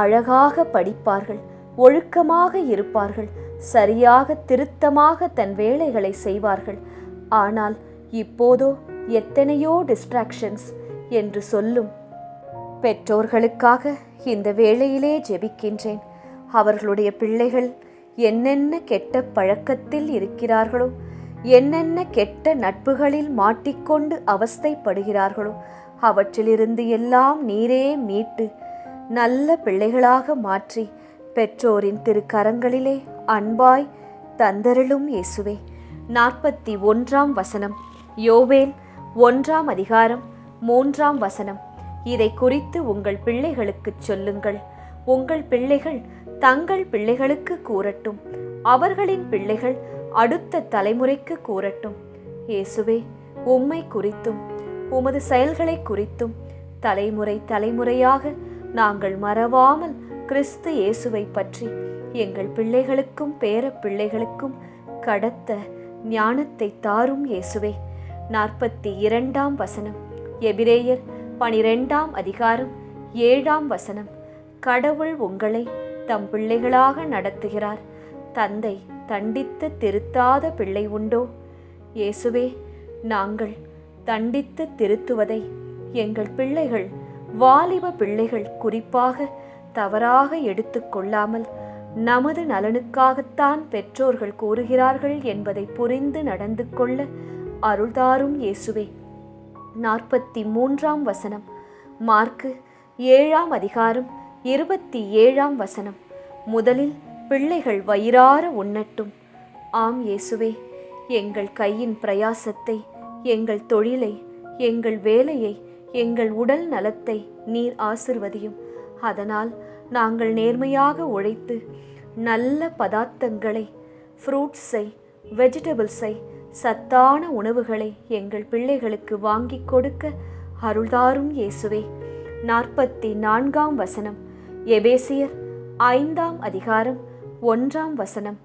அழகாக படிப்பார்கள், ஒழுக்கமாக இருப்பார்கள், சரியாக திருத்தமாக தன் வேலைகளை செய்வார்கள். ஆனால் இப்போதோ எத்தனையோ டிஸ்ட்ராக்ஷன்ஸ் என்று சொல்லும் பெற்றோர்களுக்காக இந்த வேளையிலே ஜெபிக்கின்றேன். அவர்களுடைய பிள்ளைகள் என்னென்ன கெட்ட பழக்கத்தில் இருக்கிறார்களோ, என்னென்ன கெட்ட நட்புகளில் மாட்டிக்கொண்டு அவஸ்தைப்படுகிறார்களோ, அவற்றிலிருந்து எல்லாம் நீரே மீட்டு நல்ல பிள்ளைகளாக மாற்றி பெற்றோரின் திருக்கரங்களிலே அன்பாய் தந்தருளும் இயேசுவே. 41ஆம் வசனம். யோவேல் 1ஆம் அதிகாரம் 3ஆம் வசனம். இதை குறித்து உங்கள் பிள்ளைகளுக்கு சொல்லுங்கள். உங்கள் பிள்ளைகள் தங்கள் பிள்ளைகளுக்கு கூறட்டும், அவர்களின் பிள்ளைகள் அடுத்த தலைமுறைக்கு கூறட்டும். இயேசுவே, உம்மை குறித்தும் உமது செயல்களை குறித்தும் தலைமுறை தலைமுறையாக நாங்கள் மறவாமல் கிறிஸ்து இயேசுவை பற்றி எங்கள் பிள்ளைகளுக்கும் பேர பிள்ளைகளுக்கும் கடத்த ஞானத்தை தாரும் இயேசுவே. 42ஆம் வசனம். எபிரேயர் 12ஆம் அதிகாரம் 7ஆம் வசனம். கடவுள் உங்களை தம் பிள்ளைகளாக நடத்துகிறார். தந்தை தண்டித்து திருத்தாத பிள்ளை உண்டோ? இயேசுவே, நாங்கள் தண்டித்து திருத்துவதை எங்கள் பிள்ளைகள், வாலிப பிள்ளைகள் குறிப்பாக தவறாக எடுத்து கொள்ளாமல் நமது நலனுக்காகத்தான் பெற்றோர்கள் கூறுகிறார்கள் என்பதை புரிந்து நடந்து கொள்ள அருள்தாரும் இயேசுவே. 43ஆம் வசனம். மார்க்கு 7ஆம் அதிகாரம் 27ஆம் வசனம். முதலில் பிள்ளைகள் வயிறார உண்ணட்டும். ஆம் இயேசுவே, எங்கள் கையின் பிரயாசத்தை, எங்கள் தொழிலை, எங்கள் வேலையை, எங்கள் உடல் நலத்தை நீர் ஆசிர்வதியும். அதனால் நாங்கள் நேர்மையாக உழைத்து நல்ல பதார்த்தங்களை, ஃப்ரூட்ஸை, வெஜிடபிள்ஸை, சத்தான உணவுகளை எங்கள் பிள்ளைகளுக்கு வாங்கி கொடுக்க அருள்தாரும் இயேசுவே. 44ஆம் வசனம், எபேசியர் 5ஆம் அதிகாரம் 1ஆம் வசனம்.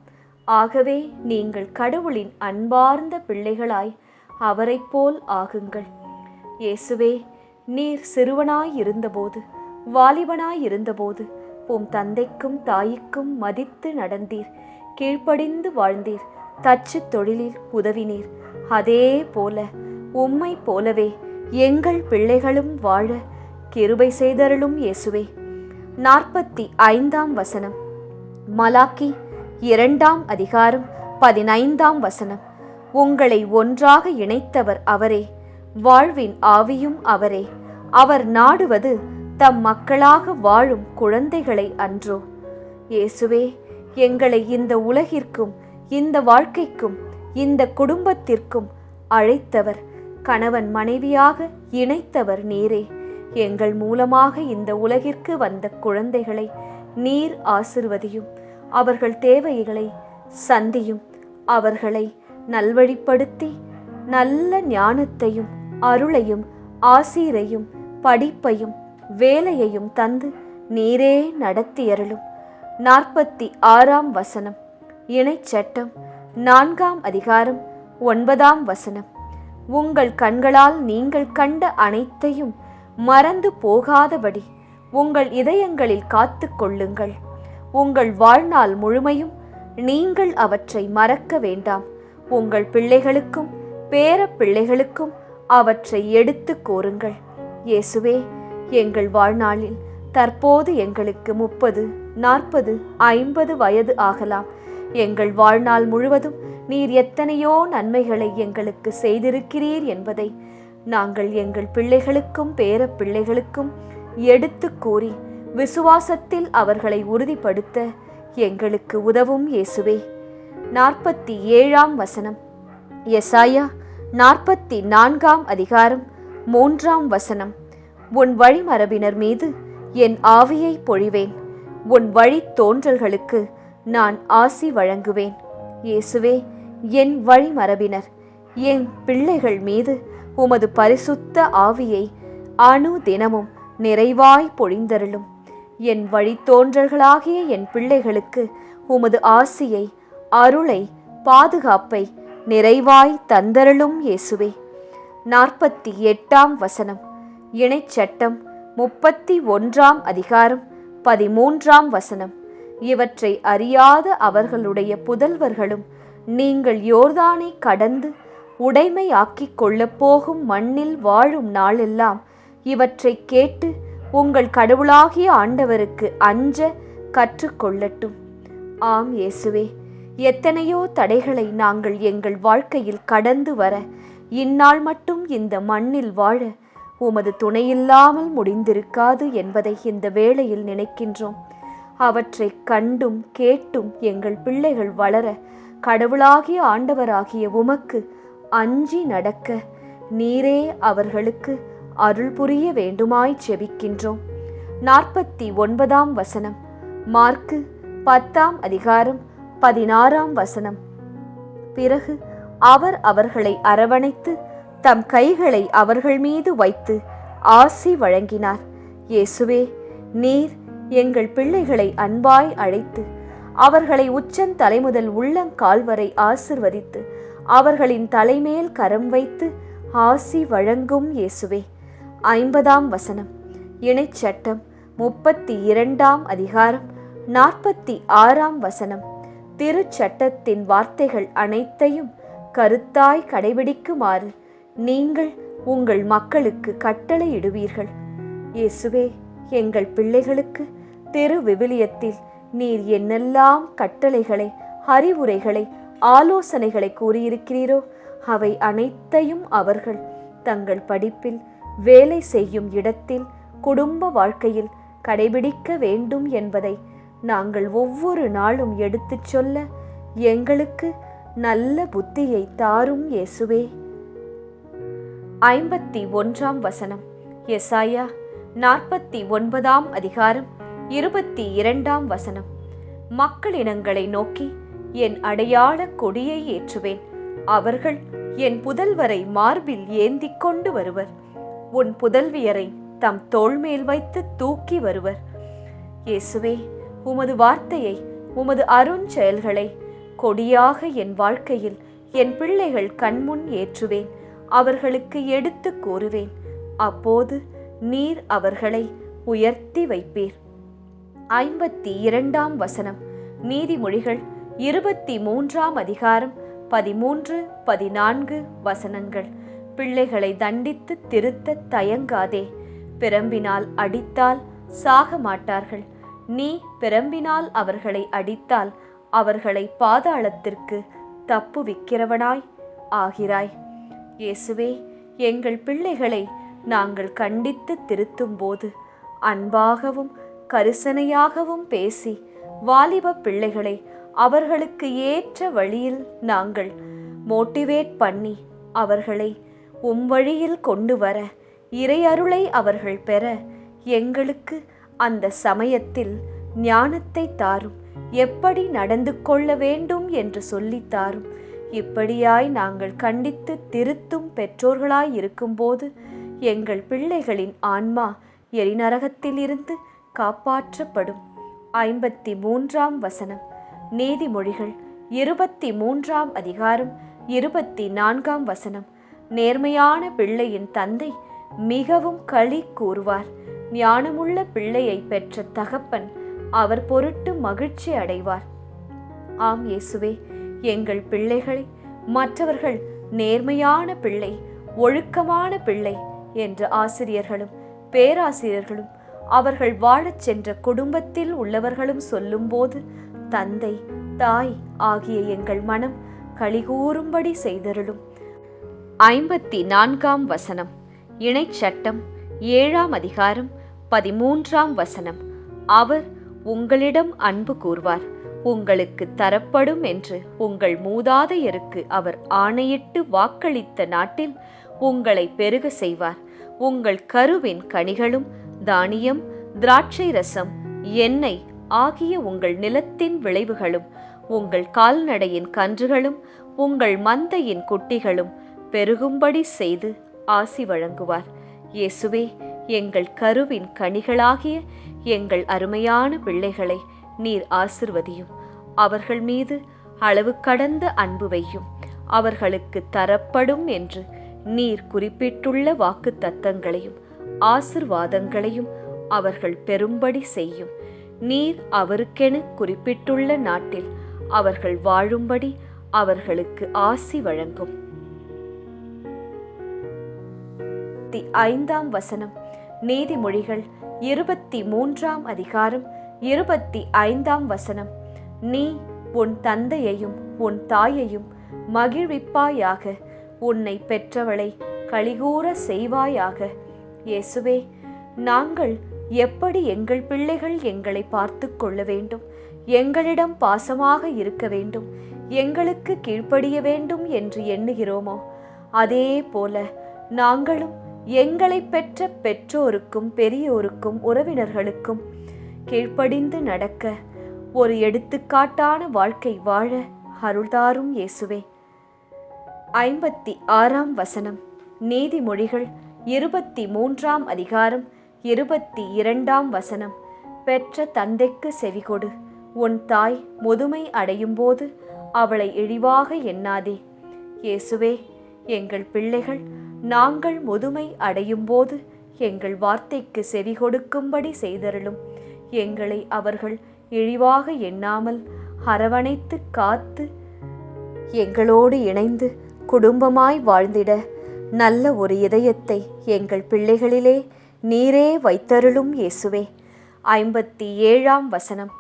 ஆகவே நீங்கள் கடவுளின் அன்பார்ந்த பிள்ளைகளாய் அவரைப் போல் ஆகுங்கள். இயேசுவே, நீர் சிறுவனாய் இருந்தபோது, வாலிபனாய் இருந்தபோது தந்தைக்கும் தாய்க்கும் மதித்து நடந்தீர், கீழ்ப்படிந்து வாழ்ந்தீர், தச்சு தொழிலில் உதவினீர். அதே போல உம்மை போலவே எங்கள் பிள்ளைகளும் வாழ கிருபை செய்தருளும் இயேசுவே. 45ஆம் வசனம், மலாக்கி 2ஆம் அதிகாரம் 15ஆம் வசனம். உங்களை ஒன்றாக இணைத்தவர் அவரே, வாழ்வின் ஆவியும் அவரே. அவர் நாடுவது தம் மக்களாக வாழும் குழந்தைகளை அன்றோ? இயேசுவே, எங்களை இந்த உலகிற்கும், இந்த வாழ்க்கைக்கும், இந்த குடும்பத்திற்கும் அழைத்தவர், கணவன் மனைவியாக இணைத்தவர் நீரே. எங்கள் மூலமாக இந்த உலகிற்கு வந்த குழந்தைகளை நீர் ஆசிர்வதியும். அவர்கள் தேவைகளை சந்தியும். அவர்களை நல்வழிப்படுத்தி நல்ல ஞானத்தையும் அருளையும் ஆசீரையும் படிப்பையும் வேலையையும் தந்து நீரே நடத்தியருளும். 46ஆம் வசனம், இணைச்சட்டம் 4ஆம் அதிகாரம் 9ஆம் வசனம். உங்கள் கண்களால் நீங்கள் கண்ட அனைத்தையும் மறந்து போகாதபடி உங்கள் இதயங்களில் காத்து கொள்ளுங்கள். உங்கள் வாழ்நாள் முழுமையும் நீங்கள் அவற்றை மறக்க வேண்டாம். உங்கள் பிள்ளைகளுக்கும் பேர பிள்ளைகளுக்கும் அவற்றை எடுத்து கூறுங்கள். இயேசுவே, எங்கள் வாழ்நாளில் தற்போது எங்களுக்கு 30, 40, 50 வயது ஆகலாம். எங்கள் வாழ்நாள் முழுவதும் நீர் எத்தனையோ நன்மைகளை எங்களுக்கு செய்திருக்கிறீர் என்பதை நாங்கள் எங்கள் பிள்ளைகளுக்கும் பேர பிள்ளைகளுக்கும் எடுத்து கூறி விசுவாசத்தில் அவர்களை உறுதிப்படுத்த எங்களுக்கு உதவும் இயேசுவே. 47ஆம் வசனம், எசாயா 44ஆம் அதிகாரம் 3ஆம் வசனம். உன் வழிமரபினர் மீது என் ஆவியை பொழிவேன், உன் வழி தோன்றல்களுக்கு நான் ஆசி வழங்குவேன். இயேசுவே, என் வழிமரபினர், என் பிள்ளைகள் மீது உமது பரிசுத்த ஆவியை அணு தினமும் நிறைவாய் பொழிந்தருளும். என் வழித்தோன்றல்களாகிய என் பிள்ளைகளுக்கு உமது ஆசியை, அருளை, பாதுகாப்பை நிறைவாய் தந்தருளும் இயேசுவே. 48ஆம் வசனம், இணைச்சட்டம் 31ஆம் அதிகாரம் 13ஆம் வசனம். இவற்றை அறியாத அவர்களுடைய புதல்வர்களும் நீங்கள் யோர்தானை கடந்து உடைமையாக்கிக் கொள்ளப்போகும் மண்ணில் வாழும் நாளெல்லாம் இவற்றை கேட்டு உங்கள் கடவுளாகிய ஆண்டவருக்கு அஞ்ச கற்றுக்கொள்ளட்டும். ஆம் இயேசுவே, எத்தனையோ தடைகளை நாங்கள் எங்கள் வாழ்க்கையில் கடந்து வர, இந்நாள் மட்டும் இந்த மண்ணில் வாழ உமது துணையில்லாமல் முடிந்திருக்காது என்பதை இந்த வேளையில் நினைக்கின்றோம். அவற்றை கண்டும் கேட்டும் எங்கள் பிள்ளைகள் வளர, கடவுளாகிய ஆண்டவராகிய உமக்கு அஞ்சி நடக்க நீரே அவர்களுக்கு அருள் புரிய வேண்டுமாய் செபிக்கின்றோம். 49ஆம் வசனம், மார்க்கு 10ஆம் அதிகாரம் 16ஆம் வசனம். பிறகு அவர் அவர்களை அரவணைத்து தம் கைகளை அவர்கள் மீது வைத்து ஆசி வழங்கினார். இயேசுவே, நீர் எங்கள் பிள்ளைகளை அன்பாய் அழைத்து அவர்களை உச்சந்தலை முதல் உள்ளங்கால் வரை ஆசிர்வதித்து அவர்களின் தலைமேல் கரம் வைத்து ஆசி வழங்கும் இயேசுவே. 50ஆம் வசனம், இணைச்சட்டம் 32ஆம் அதிகாரம் 46ஆம் வசனம். திருச்சட்டத்தின் வார்த்தைகள் அனைத்தையும் கருத்தாய் கடைபிடிக்குமாறு நீங்கள் உங்கள் மக்களுக்கு கட்டளையிடுவீர்கள். இயேசுவே, எங்கள் பிள்ளைகளுக்கு திரு விவிலியத்தில் நீர் என்னெல்லாம் கட்டளைகளை, அறிவுரைகளை, ஆலோசனைகளை கூறியிருக்கிறீரோ அவை அனைத்தையும் அவர்கள் தங்கள் படிப்பில், வேலை செய்யும் இடத்தில், குடும்ப வாழ்க்கையில் கடைபிடிக்க வேண்டும் என்பதை நாங்கள் ஒவ்வொரு நாளும் எடுத்துச் சொல்ல எங்களுக்கு நல்ல புத்தியை தாரும் இயேசுவே. 51 வசனம். எசாயா 49 அதிகாரம் 22 வசனம். மக்களினங்களை நோக்கி என் அடையாள கொடியை ஏற்றுவேன், அவர்கள் என் புதல்வரை மார்பில் ஏந்திக் கொண்டு வருவர், உன் புதல்வியரை தம் தோள்மேல் வைத்து தூக்கி வருவர். இயேசுவே, உமது வார்த்தையை, உமது அருஞ்செயல்களை கொடியாக என் வாழ்க்கையில் என் பிள்ளைகள் கண்முன் ஏற்றுவேன், அவர்களுக்கு எடுத்து கூறுவேன். அப்போது நீர் அவர்களை உயர்த்தி வைப்பீர். 52 வசனம். நீதிமொழிகள் 23 அதிகாரம் 13, 14 வசனங்கள். பிள்ளைகளை தண்டித்து திருத்த தயங்காதே, பிரம்பினால் அடித்தால் சாக மாட்டார்கள். நீ பிரம்பினால் அவர்களை அடித்தால் அவர்களை பாதாளத்திற்கு தப்புவிக்கிறவனாய் ஆகிறாய். இயேசுவே, எங்கள் பிள்ளைகளை நாங்கள் கண்டித்து திருத்தும் போது அன்பாகவும் கரிசனையாகவும் பேசி வாலிப பிள்ளைகளை அவர்களுக்கு ஏற்ற வழியில் நாங்கள் மோட்டிவேட் பண்ணி அவர்களை வழியில் கொண்டு வர, இறையருளை அவர்கள் பெற எங்களுக்கு அந்த சமயத்தில் ஞானத்தை தாரும், எப்படி நடந்து கொள்ள வேண்டும் என்று சொல்லித்தாரும். இப்படியாய் நாங்கள் கண்டித்து திருத்தும் பெற்றோர்களாய் இருக்கும்போது எங்கள் பிள்ளைகளின் ஆன்மா எரிநரகத்திலிருந்து காப்பாற்றப்படும். 53 வசனம். நீதிமொழிகள் 23 அதிகாரம் 24 வசனம். நேர்மையான பிள்ளையின் தந்தை மிகவும் களி கூறுவார், ஞானமுள்ள பிள்ளையை பெற்ற தகப்பன் அவர் பொருட்டு மகிழ்ச்சி அடைவார். ஆம் இயேசுவே, எங்கள் பிள்ளைகளை மற்றவர்கள் நேர்மையான பிள்ளை, ஒழுக்கமான பிள்ளை என்று ஆசிரியர்களும் பேராசிரியர்களும் அவர்கள் வாழச் சென்ற குடும்பத்தில் உள்ளவர்களும் சொல்லும்போது தந்தை தாய் ஆகிய எங்கள் மனம் களிகூறும்படி செய்தருளும். 54 வசனம். இணைச்சட்டம் 7 அதிகாரம் 13 வசனம். அவர் உங்களிடம் அன்பு கூர்வார், உங்களுக்கு தரப்படும் என்று உங்கள் மூதாதையருக்கு அவர் ஆணையிட்டு வாக்களித்த நாட்டில் உங்களை பெருக செய்வார். உங்கள் கருவின் கனிகளும் தானியம், திராட்சை ரசம், எண்ணெய் ஆகிய உங்கள் நிலத்தின் விளைவுகளும், உங்கள் கால்நடையின் கன்றுகளும், உங்கள் மந்தையின் குட்டிகளும் பெருகும்படி செய்து ஆசி வழங்குவார். இயேசுவே, எங்கள் கருவின் கனிகளாகிய எங்கள் அருமையான பிள்ளைகளை நீர் ஆசிர்வதியும். அவர்கள் மீது அளவு கடந்த அன்பு வையும். அவர்களுக்கு தரப்படும் என்று நீர் குறிப்பிட்டுள்ள வாக்கு தத்தங்களையும் ஆசிர்வாதங்களையும் அவர்கள் பெறும்படி செய்யும். நீர் அவருக்கென குறிப்பிட்டுள்ள நாட்டில் அவர்கள் வாழும்படி அவர்களுக்கு ஆசி வழங்கும். 5 வசனம். நீதிமொழிகள் 23 அதிகாரம் 25 வசனம். நீ உன் தந்தையையும் உன் தாயையும் மகிழ்விப்பாயாக, உன்னை பெற்றவளை களிகூற செய்வாயாக. இயேசுவே, நாங்கள் எப்படி எங்கள் பிள்ளைகள் எங்களை பார்த்து கொள்ள வேண்டும், எங்களிடம் பாசமாக இருக்க வேண்டும், எங்களுக்கு கீழ்ப்படிய வேண்டும் என்று எண்ணுகிறோமோ, அதே போல நாங்களும் எங்களை பெற்ற பெற்றோருக்கும் பெரியோருக்கும் உறவினர்களுக்கும் கீழ்ப்படிந்து நடக்க ஒரு எடுத்துக்காட்டான வாழ்க்கை வாழ அருள்தாரும் இயேசுவே. 56 வசனம். நீதிமொழிகள் 23 அதிகாரம் 22 வசனம். பெற்ற தந்தைக்கு செவிகொடு, உன் தாய் முதுமை அடையும் போது அவளை இழிவாக எண்ணாதே. இயேசுவே, எங்கள் பிள்ளைகள் நாங்கள் முதுமை அடையும் போது எங்கள் வார்த்தைக்கு செவி கொடுக்கும்படி செய்தருளும். எங்களை அவர்கள் இழிவாக எண்ணாமல் அரவணைத்து காத்து எங்களோடு இணைந்து குடும்பமாய் வாழ்ந்திட நல்ல ஒரு இதயத்தை எங்கள் பிள்ளைகளிலே நீரே வைத்தருளும் இயேசுவே. 57 வசனம்.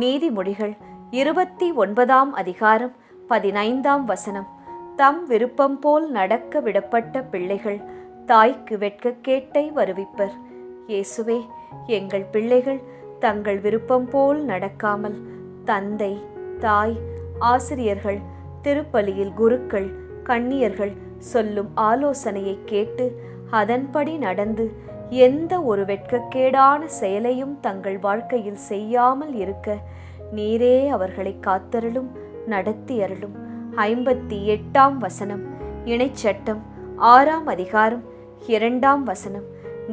நீதிமொழிகள் 29 அதிகாரம் 15 வசனம். தம் விருப்பம் போல் நடக்க விடப்பட்ட பிள்ளைகள் தாய்க்கு வெட்கக்கேட்டை வருவிப்பர். இயேசுவே, எங்கள் பிள்ளைகள் தங்கள் விருப்பம் போல் நடக்காமல் தந்தை, தாய், ஆசிரியர்கள், திருப்பலியில் குருக்கள், கன்னியர்கள், சொல்லும் ஆலோசனையை கேட்டு அதன்படி நடந்து எந்த ஒரு வெட்கக்கேடான செயலையும் தங்கள் வாழ்க்கையில் செய்யாமல் இருக்க நீரே அவர்களை காத்தருளும், நடத்தியருளும். 58ஆம் வசனம், இணைச்சட்டம் 6ஆம் அதிகாரம் 2ஆம் வசனம்.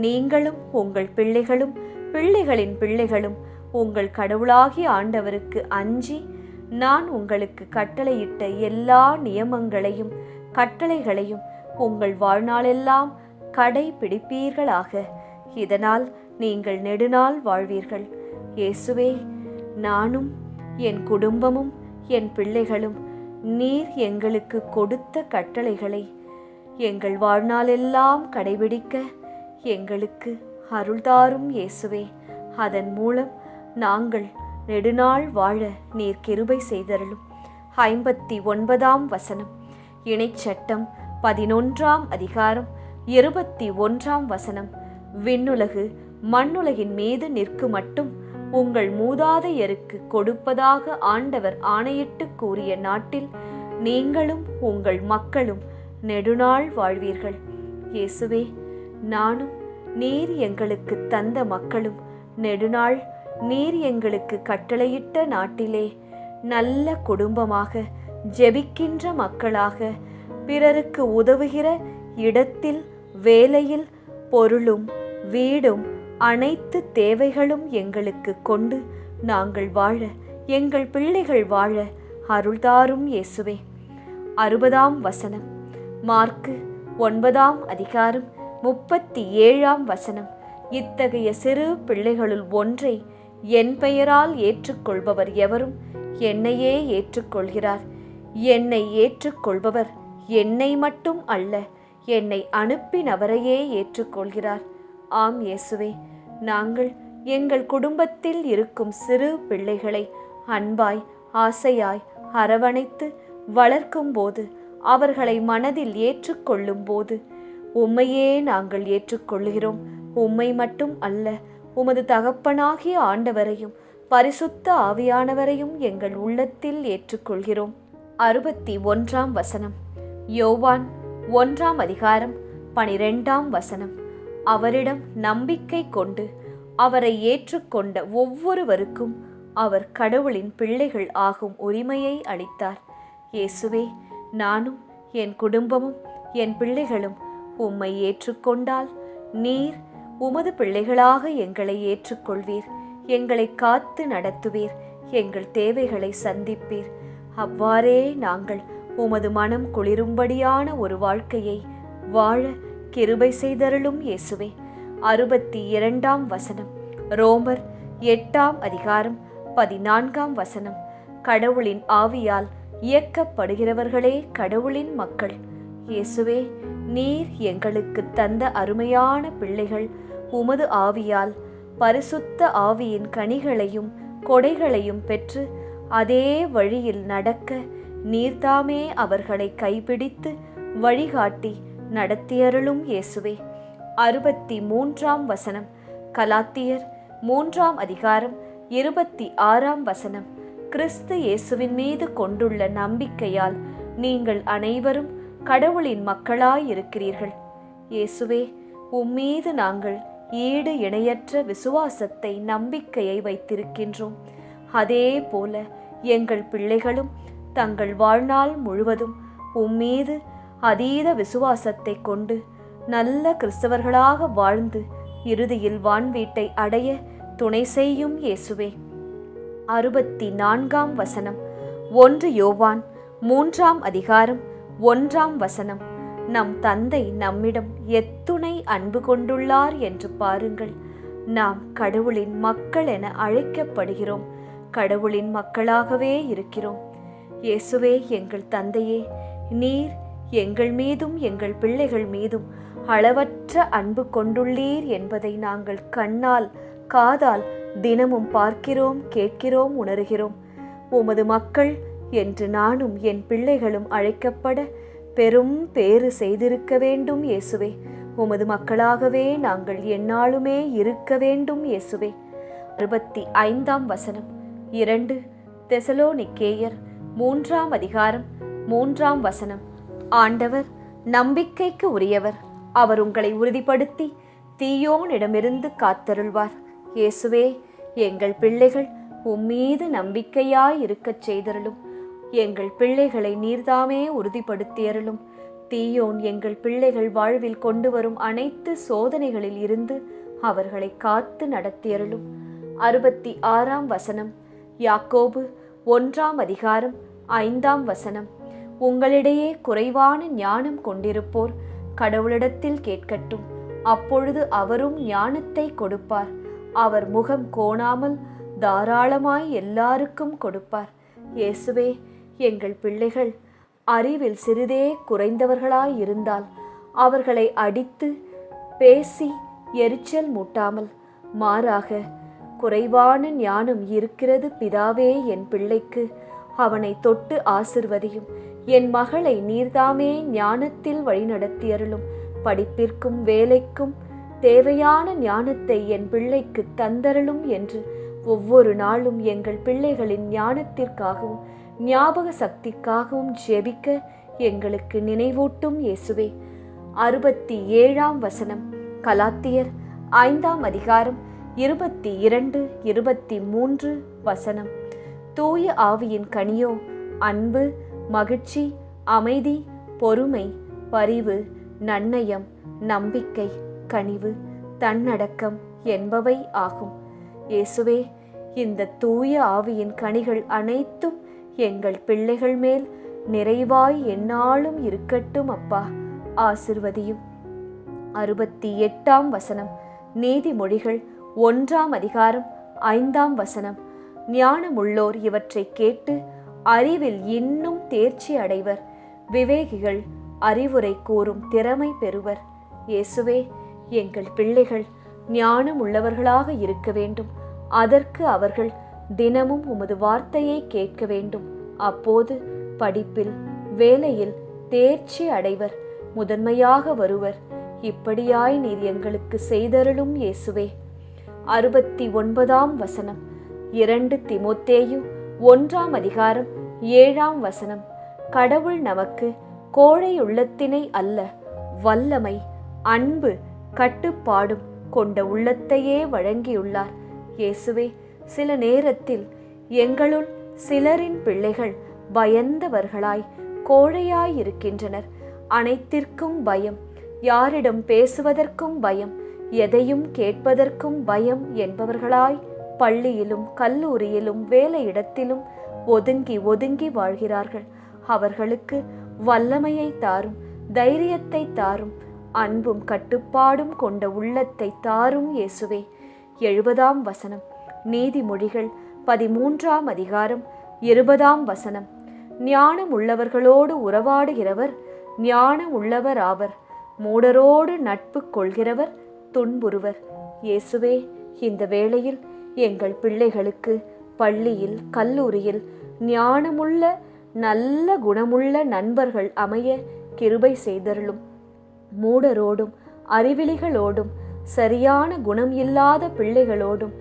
நீங்களும் உங்கள் பிள்ளைகளும் பிள்ளைகளின் பிள்ளைகளும் உங்கள் கடவுளாகிய ஆண்டவருக்கு அஞ்சி நான் உங்களுக்கு கட்டளையிட்ட எல்லா நியமங்களையும் கட்டளைகளையும் உங்கள் வாழ்நாளெல்லாம் கடைபிடிப்பீர்களாக. இதனால் நீங்கள் நெடுநாள் வாழ்வீர்கள். இயேசுவே, நானும் என் குடும்பமும் என் பிள்ளைகளும் நீர் எங்களுக்கு கொடுத்த கட்டளைகளை எங்கள் வாழ்நாளெல்லாம் கடைபிடிக்க எங்களுக்கு அருள்தாரும் இயேசுவே. அதன் மூலம் நாங்கள் நெடுநாள் வாழ நீர் கிருபை செய்தருளும். 59ஆம் வசனம், இணைச்சட்டம் 11ஆம் அதிகாரம் 21ஆம் வசனம். விண்ணுலகு மண்ணுலகின் மீது நிற்கு மட்டும் உங்கள் மூதாதையருக்கு கொடுப்பதாக ஆண்டவர் ஆணையிட்டு கூறிய நாட்டில் நீங்களும் உங்கள் மக்களும் நெடுநாள் வாழ்வீர்கள். இயேசுவே, நானும் நீர் எங்களுக்கு தந்த மக்களும் நெடுநாள் நீர் எங்களுக்கு கட்டளையிட்ட நாட்டிலே நல்ல குடும்பமாக, ஜெபிக்கின்ற மக்களாக, பிறருக்கு உதவுகிற இடத்தில், வேலையில், பொருளும் வீடும் அனைத்து தேவைகளும் எங்களுக்கு கொண்டு நாங்கள் வாழ, எங்கள் பிள்ளைகள் வாழ அருள்தாரும் இயேசுவே. 60ஆம் வசனம், மார்க்கு 9ஆம் அதிகாரம் 37ஆம் வசனம். இத்தகைய சிறு பிள்ளைகளுள் ஒன்றை என் பெயரால் ஏற்றுக்கொள்பவர் எவரும் என்னையே ஏற்றுக்கொள்கிறார். என்னை ஏற்றுக்கொள்பவர் என்னை மட்டும் அல்ல, என்னை அனுப்பினவரையே ஏற்றுக்கொள்கிறார். ஆம் இயேசுவே, நாங்கள் எங்கள் குடும்பத்தில் இருக்கும் சிறு பிள்ளைகளை அன்பாய் ஆசையாய் அரவணைத்து வளர்க்கும் போது, அவர்களை மனதில் ஏற்றுக்கொள்ளும் போது உம்மையே நாங்கள் ஏற்றுக்கொள்கிறோம். உம்மை மட்டும் அல்ல, உமது தகப்பனாகிய ஆண்டவரையும் பரிசுத்த ஆவியானவரையும் எங்கள் உள்ளத்தில் ஏற்றுக்கொள்கிறோம். 61ஆம் வசனம், யோவான் 1ஆம் அதிகாரம் 12ஆம் வசனம். அவரிடம் நம்பிக்கை கொண்டு அவரை ஏற்றுக்கொண்ட ஒவ்வொருவருக்கும் அவர் கடவுளின் பிள்ளைகள் ஆகும் உரிமையை அளித்தார். இயேசுவே, நானும் என் குடும்பமும் என் பிள்ளைகளும் உம்மை ஏற்றுக்கொண்டால் நீர் உமது பிள்ளைகளாக எங்களை ஏற்றுக்கொள்வீர், எங்களை காத்து நடத்துவீர், எங்கள் தேவைகளை சந்திப்பீர். அவ்வாறே நாங்கள் உமது மனம் குளிரும்படியான ஒரு வாழ்க்கையை வாழ கிருபை செய்தருளும் இயேசுவே. 62ஆம் வசனம், ரோமர் 8ஆம் அதிகாரம் 14ஆம் வசனம். கடவுளின் ஆவியால் இயக்கப்படுகிறவர்களே கடவுளின் மக்கள். இயேசுவே, நீர் எங்களுக்கு தந்த அருமையான பிள்ளைகள் உமது ஆவியால் பரிசுத்த ஆவியின் கனிகளையும் கொடைகளையும் பெற்று அதே வழியில் நடக்க நீர்தாமே அவர்களை கைப்பிடித்து வழிகாட்டி நடத்தியருளும் இயேசுவே. 63ஆம் வசனம், கலாத்தியர் 3ஆம் அதிகாரம் 26ஆம் வசனம். கிறிஸ்து இயேசுவின் மீது கொண்டுள்ள நம்பிக்கையால் நீங்கள் அனைவரும் கடவுளின் மக்களாயிருக்கிறீர்கள். இயேசுவே, உம்மீது நாங்கள் ஈடு இணையற்ற விசுவாசத்தை, நம்பிக்கையை வைத்திருக்கின்றோம். அதே போல எங்கள் பிள்ளைகளும் தங்கள் வாழ்நாள் முழுவதும் உம்மீது அதீத விசுவாசத்தை கொண்டு நல்ல கிறிஸ்தவர்களாக வாழ்ந்து இறுதியில் வான்வீட்டை அடைய துணை செய்யும் இயேசுவே. 64ஆம் வசனம், 1 யோவான் 3ஆம் அதிகாரம் 1ஆம் வசனம். நம் தந்தை நம்மிடம் எத்துணை அன்பு கொண்டுள்ளார் என்று பாருங்கள். நாம் கடவுளின் மக்கள் என அழைக்கப்படுகிறோம். கடவுளின் மக்களாகவே இருக்கிறோம். இயேசுவே, எங்கள் தந்தையே, நீர் எங்கள் மீதும் எங்கள் பிள்ளைகள் மீதும் அளவற்ற அன்பு கொண்டுள்ளீர் என்பதை நாங்கள் கண்ணால் காதால் தினமும் பார்க்கிறோம், கேட்கிறோம், உணர்கிறோம். உமது மக்கள் என்று நானும் என் பிள்ளைகளும் அழைக்கப்பட பெரும் பேறு செய்திருக்க வேண்டும் இயேசுவே. உமது மக்களாகவே நாங்கள் எந்நாளுமே இருக்க வேண்டும் இயேசுவே. 65ஆம் வசனம், 2 தெசலோனிக்கேயர் 3ஆம் அதிகாரம் 3ஆம் வசனம். ஆண்டவர் நம்பிக்கைக்கு உரியவர். அவர் உங்களை உறுதிப்படுத்தி தீயோனிடமிருந்து காத்தருள்வார். இயேசுவே, எங்கள் பிள்ளைகள் உம்மீது நம்பிக்கையாய் இருக்கச் செய்தருளும். எங்கள் பிள்ளைகளை நீர்தாமே உறுதிப்படுத்தியருளும். தீயோன் எங்கள் பிள்ளைகள் வாழ்வில் கொண்டு வரும் அனைத்து சோதனைகளில் இருந்து அவர்களை காத்து நடத்தியருளும். 66ஆம் வசனம். யாக்கோபு 1ஆம் அதிகாரம் 5ஆம் வசனம். உங்களிடையே குறைவான ஞானம் கொண்டிருப்போர் கடவுளிடத்தில் கேட்கட்டும், அப்பொழுது அவரும் ஞானத்தை கொடுப்பார். அவர் முகம் கோணாமல் தாராளமாய் எல்லாருக்கும் கொடுப்பார். இயேசுவே, எங்கள் பிள்ளைகள் அறிவில் சிறிதே குறைந்தவர்களாய் இருந்தால் அவர்களை அடித்து பேசி எரிச்சல் மூட்டாமல், மாறாக குறைவான ஞானம் இருக்கிறது பிதாவே என் பிள்ளைக்கு, அவனை தொட்டு ஆசிர்வதியும். என் மகளை நீர்தாமே ஞானத்தில் வழிநடத்தியருளும். படிப்பிற்கும் வேலைக்கும் தேவையான ஞானத்தை என் பிள்ளைக்கு தந்தருளும் என்று ஒவ்வொரு நாளும் எங்கள் பிள்ளைகளின் ஞானத்திற்காகவும் ஞாபக சக்திக்காகவும் ஜெபிக்க எங்களுக்கு நினைவூட்டும் இயேசுவே. 67ஆம் வசனம். கலாத்தியர் 5ஆம் அதிகாரம் 22, 23 வசனம். தூய ஆவியின் கனியோ அன்பு, மகிழ்ச்சி, அமைதி, பொறுமை, பரிவு, நன்னயம், நம்பிக்கை, கனிவு, தன்னடக்கம் என்பவை ஆகும். இயேசுவே, இந்த தூய ஆவியின் கனிகள் அனைத்தும் எங்கள் பிள்ளைகள் மேல் நிறைவாய் எந்நாளும் இருக்கட்டும் அப்பா. ஆசிர்வதியும். 68ஆம் வசனம். நீதிமொழிகள் 1ஆம் அதிகாரம் 5ஆம் வசனம். ஞானமுள்ளோர் இவற்றை கேட்டு அறிவில் இன்னும் தேர்ச்சி அடைவர். விவேகிகள் அறிவுரை கூறும் திறமை பெறுவர். இயேசுவே, எங்கள் பிள்ளைகள் ஞானம் உள்ளவர்களாக இருக்க வேண்டும். அதற்கு அவர்கள் தினமும் உமது வார்த்தையை கேட்க வேண்டும். அப்போது படிப்பில் வேலையில் தேர்ச்சி அடைவர், முதன்மையாக வருவர். இப்படியாய் நீர் எங்களுக்கு செய்தருளும் இயேசுவே. 69ஆம் வசனம். 2 தீமோத்தேயு 1ஆம் அதிகாரம் 7ஆம் வசனம். கடவுள் நமக்கு கோழை உள்ளத்தினை அல்ல, வல்லமை, அன்பு, கட்டுப்பாடும் கொண்ட உள்ளத்தையே வழங்கியுள்ளார். இயேசுவே, சில நேரத்தில் எங்களுள் சிலரின் பிள்ளைகள் பயந்தவர்களாய் கோழையாய் இருக்கின்றனர். அனைத்திற்கும் பயம், யாரிடம் பேசுவதற்கும் பயம், எதையும் கேட்பதற்கும் பயம் என்பவர்களாய் பள்ளியிலும் கல்லூரியிலும் வேலையிடத்திலும் ஒதுங்கி ஒதுங்கி வாழ்கிறார்கள். அவர்களுக்கு வல்லமையை தாரும், தைரியத்தை தாரும், அன்பும் கட்டுப்பாடும் கொண்ட உள்ளத்தை தாரும் இயேசுவே. 70ஆம் வசனம். நீதிமொழிகள் 13ஆம் அதிகாரம் 20ஆம் வசனம். ஞானம் உள்ளவர்களோடு உறவாடுகிறவர் ஞானம் உள்ளவர் ஆவர், மூடரோடு நட்பு கொள்கிறவர் துன்புறுவர். இயேசுவே, இந்த வேளையில் எங்கள் பிள்ளைகளுக்கு பள்ளியில் கல்லூரியில் ஞானமுள்ள நல்ல குணமுள்ள நண்பர்கள் அமைய கிருபை செய்தருளும். மூடரோடும் அறிவிலிகளோடும் சரியான குணம் இல்லாத பிள்ளைகளோடும்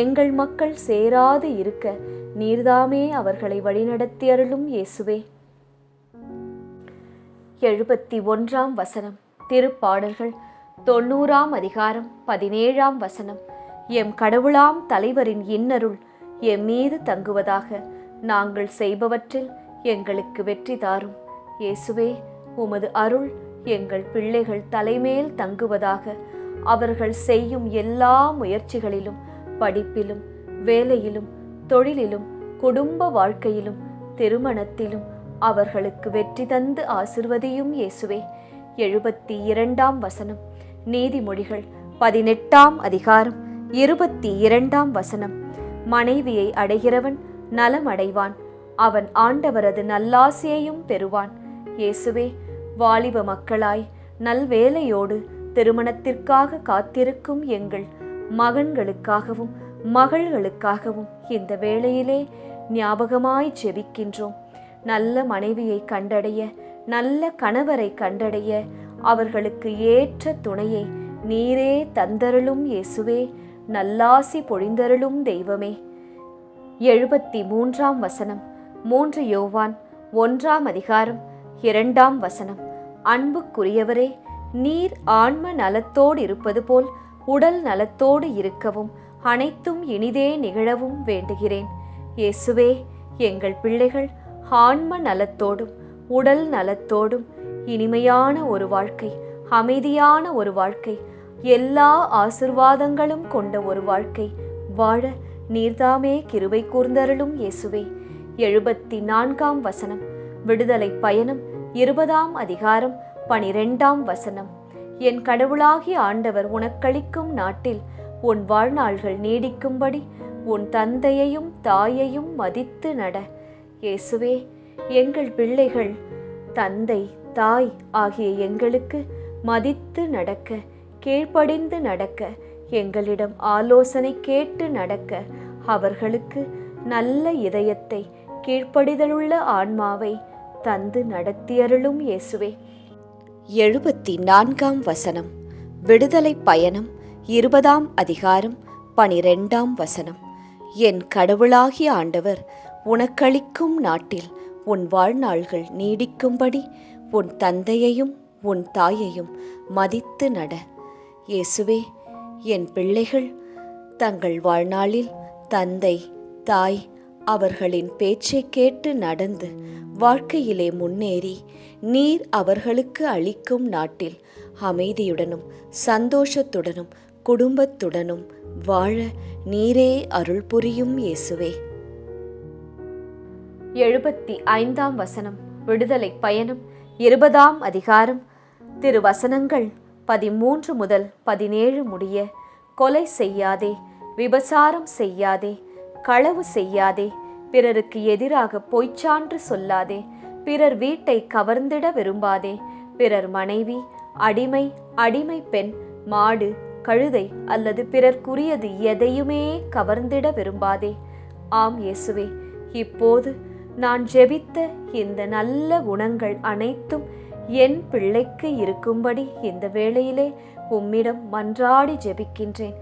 எங்கள் மக்கள் சேராது இருக்க நீர்தாமே அவர்களை வழிநடத்தியருளும் இயேசுவே. 71ஆம் வசனம். திருப்பாடல்கள் 90ஆம் அதிகாரம் 17ஆம் வசனம். எம் கடவுளாம் தலைவரின் இன்னருள் எம் மீது தங்குவதாக, நாங்கள் செய்பவற்றில் எங்களுக்கு வெற்றி தாரும். இயேசுவே, உமது அருள் எங்கள் பிள்ளைகள் தலைமேல் தங்குவதாக. அவர்கள் செய்யும் எல்லா முயற்சிகளிலும், படிப்பிலும், வேலையிலும், தொழிலிலும், குடும்ப வாழ்க்கையிலும், திருமணத்திலும் அவர்களுக்கு வெற்றி தந்து ஆசிர்வதியும் இயேசுவே. 72ஆம் வசனம். நீதிமொழிகள் 18ஆம் அதிகாரம் 22ஆம் வசனம். மனைவியை அடைகிறவன் நலம் அடைவான், அவன் ஆண்டவரது நல்லாசியையும் பெறுவான். இயேசுவே, வாலிப மக்களாய் நல்வேலையோடு திருமணத்திற்காக காத்திருக்கும் எங்கள் மகன்களுக்காகவும் மகள்களுக்காகவும் இந்த வேளையிலே ஞாபகமாய் ஜெபிக்கின்றோம். நல்ல மனைவியை கண்டடைய, நல்ல கணவரை கண்டடைய அவர்களுக்கு ஏற்ற துணையை நீரே தந்தருளும் இயேசுவே. நல்லாசி பொழிந்தருளும் தெய்வமே. 73ஆம் வசனம். 3 யோவான் 1ஆம் அதிகாரம் 2ஆம் வசனம். அன்புக்குரியவரே, நீர் ஆன்ம நலத்தோடு இருப்பது போல் உடல் நலத்தோடு இருக்கவும் அனைத்தும் இனிதே நிகழவும் வேண்டுகிறேன். இயேசுவே, எங்கள் பிள்ளைகள் ஆன்ம நலத்தோடும் உடல் நலத்தோடும் இனிமையான ஒரு வாழ்க்கை, அமைதியான ஒரு வாழ்க்கை, எல்லா ஆசிர்வாதங்களும் கொண்ட ஒரு வாழ்க்கை வாழ நீர்தாமே கிருபை கூர்ந்தருளும் இயேசுவே. 74ஆம் வசனம். விடுதலை பயணம் 20ஆம் அதிகாரம் 12ஆம் வசனம். என் கடவுளாகிய ஆண்டவர் உனக்களிக்கும் நாட்டில் உன் வாழ்நாள்கள் நீடிக்கும்படி உன் தந்தையையும் தாயையும் மதித்து நட. இயேசுவே, எங்கள் பிள்ளைகள் தந்தை தாய் ஆகிய எங்களுக்கு மதித்து நடக்க, கீழ்ப்படிந்து நடக்க, எங்களிடம் ஆலோசனை கேட்டு நடக்க, அவர்களுக்கு நல்ல இதயத்தை, கீழ்ப்படிதலுள்ள ஆன்மாவை தந்து நடத்தியருளும் இயேசுவே. 74ஆம் வசனம். விடுதலை பயணம் 20ஆம் அதிகாரம் 12ஆம் வசனம். என் கடவுளாகிய ஆண்டவர் உனக்களிக்கும் நாட்டில் உன் வாழ்நாள்கள் நீடிக்கும்படி உன் தந்தையையும் உன் தாயையும் மதித்து நட. இயேசுவே, என் பிள்ளைகள் தங்கள் வாழ்நாளில் தந்தை தாய் அவர்களின் பேச்சை கேட்டு நடந்து வாழ்க்கையிலே முன்னேறி நீர் அவர்களுக்கு அளிக்கும் நாட்டில் அமைதியுடனும் சந்தோஷத்துடனும் குடும்பத்துடனும் வாழ நீரே அருள் புரியும் இயேசுவே. 75ஆம் வசனம். விடுதலை பயணம் 20ஆம் அதிகாரம் திருவசனங்கள் 13 முதல் 17 முடிய. கொலை செய்யாதே, விபசாரம் செய்யாதே, களவு செய்யாதே, பிறருக்கு எதிராக பொய்ச்சான்று சொல்லாதே, பிறர் வீட்டை கவர்ந்திட விரும்பாதே, பிறர் மனைவி, அடிமை, அடிமை பெண், மாடு, கழுதை அல்லது பிறர்க்குரியது எதையுமே கவர்ந்திட விரும்பாதே. ஆம் இயேசுவே, இப்போது நான் ஜெபித்த இந்த நல்ல குணங்கள் அனைத்தும் என் பிள்ளைக்கு இருக்கும்படி இந்த வேளையிலே உம்மிடம் மன்றாடி ஜெபிக்கின்றேன்.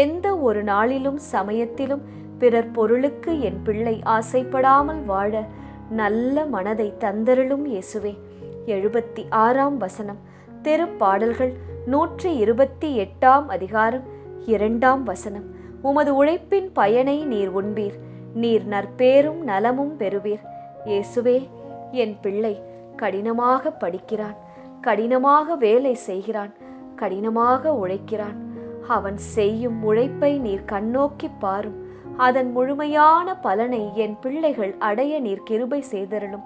எந்த ஒரு நாளிலும் சமயத்திலும் பிறர் பொருளுக்கு என் பிள்ளை ஆசைப்படாமல் வாழ நல்ல மனதை தந்தருளும் இயேசுவே. 76ஆம் வசனம். திருப்பாடல்கள் 128ஆம் அதிகாரம் 2ஆம் வசனம். உமது உழைப்பின் பயனை நீர் உண்பீர், நீர் நற்பேரும் நலமும் பெறுவீர். இயேசுவே, என் பிள்ளை கடினமாக படிக்கிறான், கடினமாக வேலை செய்கிறான், கடினமாக உழைக்கிறான். அவன் செய்யும் உழைப்பை நீர் கண்ணோக்கி பாரும். அதன் முழுமையான பலனை என் பிள்ளைகள் அடைய நீர் கிருபை செய்தருளும்.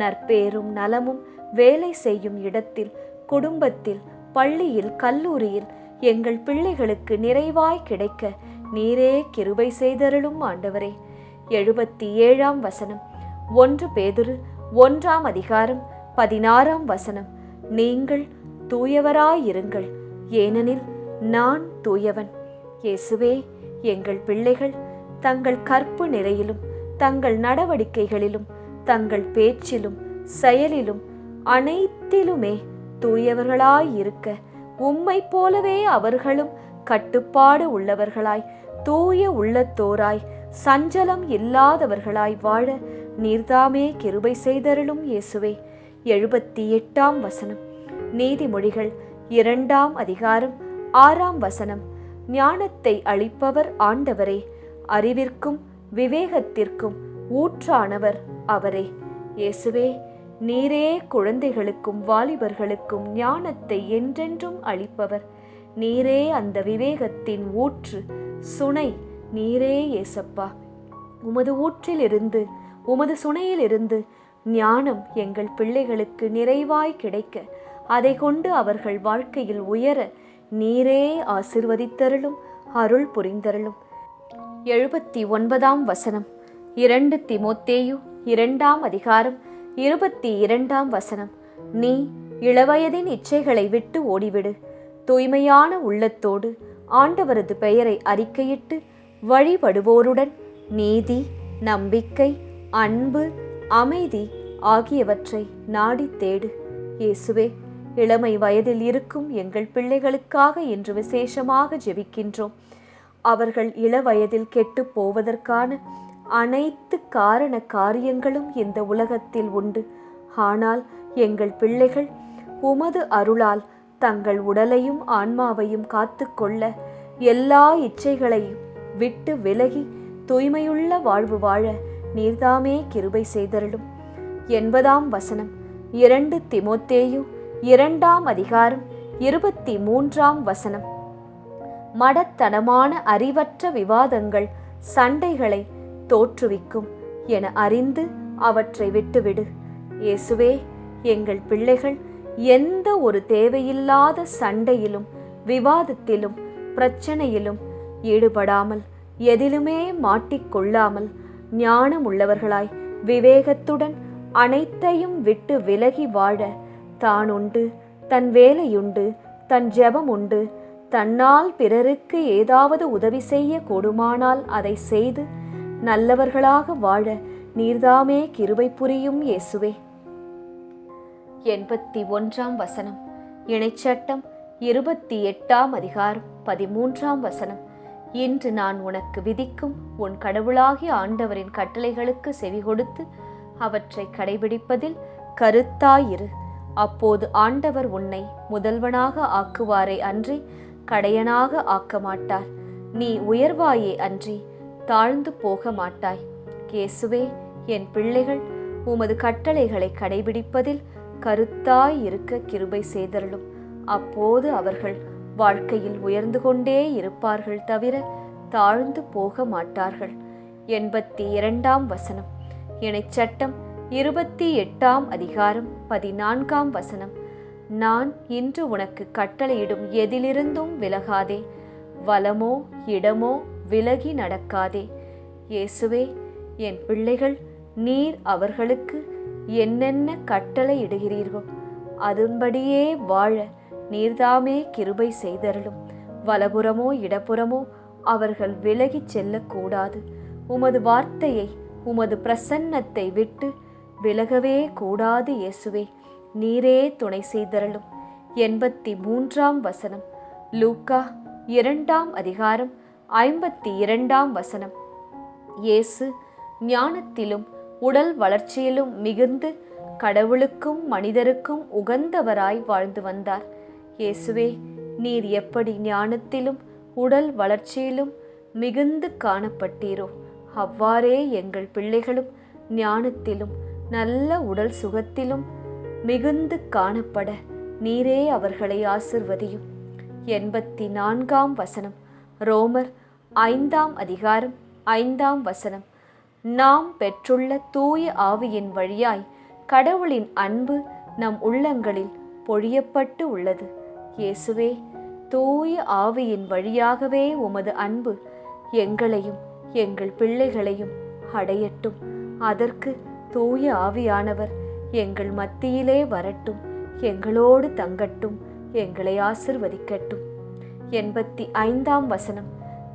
நற்பேரும் நலமும் வேலை செய்யும் இடத்தில், குடும்பத்தில், பள்ளியில், கல்லூரியில் எங்கள் பிள்ளைகளுக்கு நிறைவாய் கிடைக்க நீரே கிருபை செய்தருளும் ஆண்டவரே. 77ஆம் வசனம். 1 பேதுரு 1ஆம் அதிகாரம் 16ஆம் வசனம். நீங்கள் தூயவராயிருங்கள், ஏனெனில் நான் தூயவன். இயேசுவே, எங்கள் பிள்ளைகள் தங்கள் கற்பு நிலையிலும் தங்கள் நடவடிக்கைகளிலும் தங்கள் பேச்சிலும் செயலிலும் அனைத்திலுமே தூயவர்களாயிருக்க உம்மை போலவே அவர்களும் கட்டுப்பாடு உள்ளவர்களாய், தூய உள்ளத்தோராய், சஞ்சலம் இல்லாதவர்களாய் வாழ நீர்தாமே கிருபை செய்தருளும் இயேசுவே. 78ஆம் வசனம். நீதிமொழிகள் 2ஆம் அதிகாரம் 6ஆம் வசனம். ஞானத்தை அளிப்பவர் ஆண்டவரே, அறிவிற்கும் விவேகத்திற்கும் ஊற்றானவர் அவரே. இயேசுவே, நீரே குழந்தைகளுக்கும் வாலிபர்களுக்கும் ஞானத்தை என்றென்றும் அளிப்பவர். நீரே அந்த விவேகத்தின் ஊற்று, சுனை நீரே இயேசப்பா. உமது ஊற்றிலிருந்து, உமது சுனையிலிருந்து ஞானம் எங்கள் பிள்ளைகளுக்கு நிறைவாய் கிடைக்க, அதை கொண்டு அவர்கள் வாழ்க்கையில் உயர நீரே ஆசிர்வதித்தருளும், அருள் புரிந்தருளும். 79ஆம் வசனம். 2 தீமோத்தேயு 2ஆம் அதிகாரம் 22ஆம் வசனம். நீ இளவயதின் இச்சைகளை விட்டு ஓடிவிடு, தூய்மையான உள்ளத்தோடு ஆண்டவரது பெயரை அறிக்கையிட்டு வழிபடுவோருடன் நீதி, நம்பிக்கை, அன்பு, அமைதி ஆகியவற்றை நாடி தேடு. இயேசுவே, இளமை வயதில் இருக்கும் எங்கள் பிள்ளைகளுக்காக இன்று விசேஷமாக ஜெபிக்கின்றோம். அவர்கள் இளவயதில் கெட்டு போவதற்கான அனைத்து காரண காரியங்களும் இந்த உலகத்தில் உண்டு. ஆனால் எங்கள் பிள்ளைகள் உமது அருளால் தங்கள் உடலையும் ஆன்மாவையும் காத்துக்கொள்ள எல்லா இச்சைகளையும் விட்டு விலகி தூய்மையுள்ள வாழ்வு வாழ நீர்தாமே கிருபை செய்தருளும். 80ஆம் வசனம். 2 தீமோத்தேயு 2ஆம் அதிகாரம் 23ஆம் வசனம். மடத்தனமான அறிவற்ற விவாதங்கள் சண்டைகளை தோற்றுவிக்கும் என அறிந்து அவற்றை விட்டுவிடு. இயேசுவே, எங்கள் பிள்ளைகள் எந்த ஒரு தேவையில்லாத சண்டையிலும் விவாதத்திலும் பிரச்சனையிலும் ஈடுபடாமல் எதிலுமே மாட்டிக்கொள்ளாமல் ஞானம் உள்ளவர்களாய் விவேகத்துடன் அனைத்தையும் விட்டு விலகி வாழ தான் உண்டு, தன் வேலையுண்டு, தன் ஜெபம் உண்டு, தன்னால் பிறருக்கு ஏதாவது உதவி செய்ய கூடுமானால் அதை செய்து நல்லவர்களாக வாழ நீர்தாமே கிருபை புரியும் இயேசுவே. 81ஆம் வசனம். இணைச்சட்டம் 28ஆம் அதிகாரம் 13ஆம் வசனம். இன்று நான் உனக்கு விதிக்கும் உன் கடவுளாகிய ஆண்டவரின் கட்டளைகளுக்கு செவி கொடுத்து அவற்றை கடைபிடிப்பதில் கருத்தாயிரு. அப்போது ஆண்டவர் உன்னை முதல்வனாக ஆக்குவாரே அன்றி கடையனாக ஆக்க மாட்டார். நீ உயர்வாயே அன்றி தாழ்ந்து போக மாட்டாய். இயேசுவே, என் பிள்ளைகள் உமது கட்டளைகளை கடைபிடிப்பதில் கருத்தாய் இருக்க கிருபை செய்தருளும். அப்போது அவர்கள் வாழ்க்கையில் உயர்ந்து கொண்டே இருப்பார்கள் தவிர தாழ்ந்து போக மாட்டார்கள். 82ஆம் வசனம். இணைச்சட்டம் 28ஆம் அதிகாரம் 14ஆம் வசனம். நான் இன்று உனக்கு கட்டளையிடும் எதிலிருந்தும் விலகாதே, வலமோ இடமோ விலகி நடக்காதே. இயேசுவே, என் பிள்ளைகள் நீர் அவர்களுக்கு என்னென்ன கட்டளையிடுகிறீர்களோ அதன்படியே வாழ நீர்தாமே கிருபை செய்தருளும். வலபுறமோ இடப்புறமோ அவர்கள் விலகிச் செல்லக்கூடாது. உமது வார்த்தையை உமது பிரசன்னத்தை விட்டு விலகவே கூடாது. இயேசுவே, நீரே துணை செய்தருளும். 83ஆம் வசனம். லூக்கா 2ஆம் அதிகாரம் 52ஆம் வசனம். இயேசு ஞானத்திலும் உடல் வளர்ச்சியிலும் மிகுந்து கடவுளுக்கும் மனிதருக்கும் உகந்தவராய் வாழ்ந்து வந்தார். இயேசுவே, நீர் எப்படி ஞானத்திலும் உடல் வளர்ச்சியிலும் மிகுந்து காணப்பட்டீரோ அவ்வாறே எங்கள் பிள்ளைகளும் ஞானத்திலும் நல்ல உடல் சுகத்திலும் மிகுந்து காணப்பட நீரே அவர்களை ஆசிர்வதியும். 84ஆம் வசனம். ரோமர் 5ஆம் அதிகாரம் 5ஆம் வசனம். நாம் பெற்றுள்ள தூய ஆவியின் வழியாய் கடவுளின் அன்பு நம் உள்ளங்களில் பொழியப்பட்டு உள்ளது. இயேசுவே, தூய ஆவியின் வழியாகவே உமது அன்பு எங்களையும் எங்கள் பிள்ளைகளையும் அடையட்டும். அதற்கு தூய ஆவியானவர் எங்கள் மத்தியிலே வரட்டும், எங்களோடு தங்கட்டும், எங்களை ஆசிர்வதிக்கட்டும். 85ஆம் வசனம்.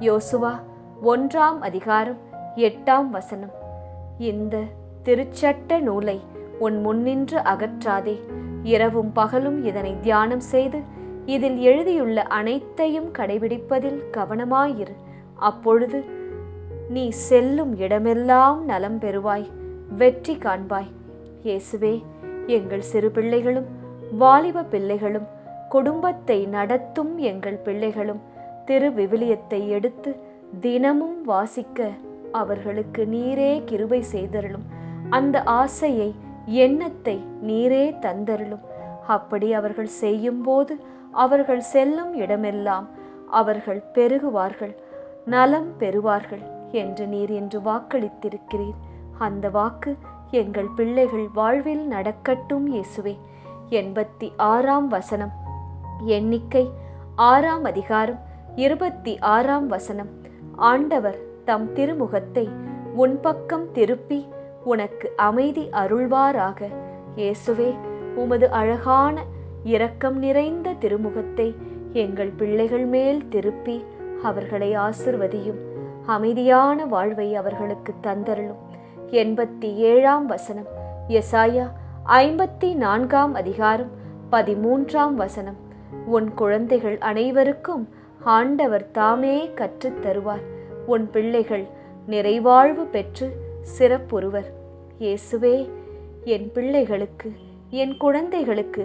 யோசுவா 1ஆம் அதிகாரம் 8ஆம் வசனம். இந்த திருச்சட்ட நூலை உன் முன்னின்று அகற்றாதே. இரவும் பகலும் இதனை தியானம் செய்து இதில் எழுதியுள்ள அனைத்தையும் கடைபிடிப்பதில் கவனமாயிரு. அப்பொழுது நீ செல்லும் இடமெல்லாம் நலம் பெறுவாய், வெற்றி காண்பாய். இயேசுவே, எங்கள் சிறு பிள்ளைகளும் வாலிப பிள்ளைகளும் குடும்பத்தை நடத்தும் எங்கள் பிள்ளைகளும் திருவிவிலியத்தை எடுத்து தினமும் வாசிக்க அவர்களுக்கு நீரே கிருபை செய்தருளும். அந்த ஆசையை எண்ணத்தை நீரே தந்தருளும். அப்படி அவர்கள் செய்யும்போது அவர்கள் செல்லும் இடமெல்லாம் அவர்கள் பெருகுவார்கள், நலம் பெறுவார்கள் என்று நீர் என்று வாக்களித்திருக்கிறீர். அந்த வாக்கு எங்கள் பிள்ளைகள் வாழ்வில் நடக்கட்டும். இயேசுவே. 86ஆம் வசனம். எண்ணிக்கை 6ஆம் அதிகாரம் 26ஆம் வசனம். ஆண்டவர் தம் திருமுகத்தை உன் பக்கம் திருப்பி உனக்கு அமைதி அருள்வாராக. இயேசுவே, உமது அழகான இரக்கம் நிறைந்த திருமுகத்தை எங்கள் பிள்ளைகள் மேல் திருப்பி அவர்களை ஆசிர்வதியும். அமைதியான வாழ்வை அவர்களுக்கு தந்தருளும். 87ஆம் வசனம். எசாயா 54ஆம் அதிகாரம் 13ஆம் வசனம். உன் குழந்தைகள் அனைவருக்கும் ஆண்டவர் தாமே கற்றுத் தருவார். உன் பிள்ளைகள் நிறைவாழ்வு பெற்று சிறப்புறுவர். இயேசுவே, என் பிள்ளைகளுக்கு, என் குழந்தைகளுக்கு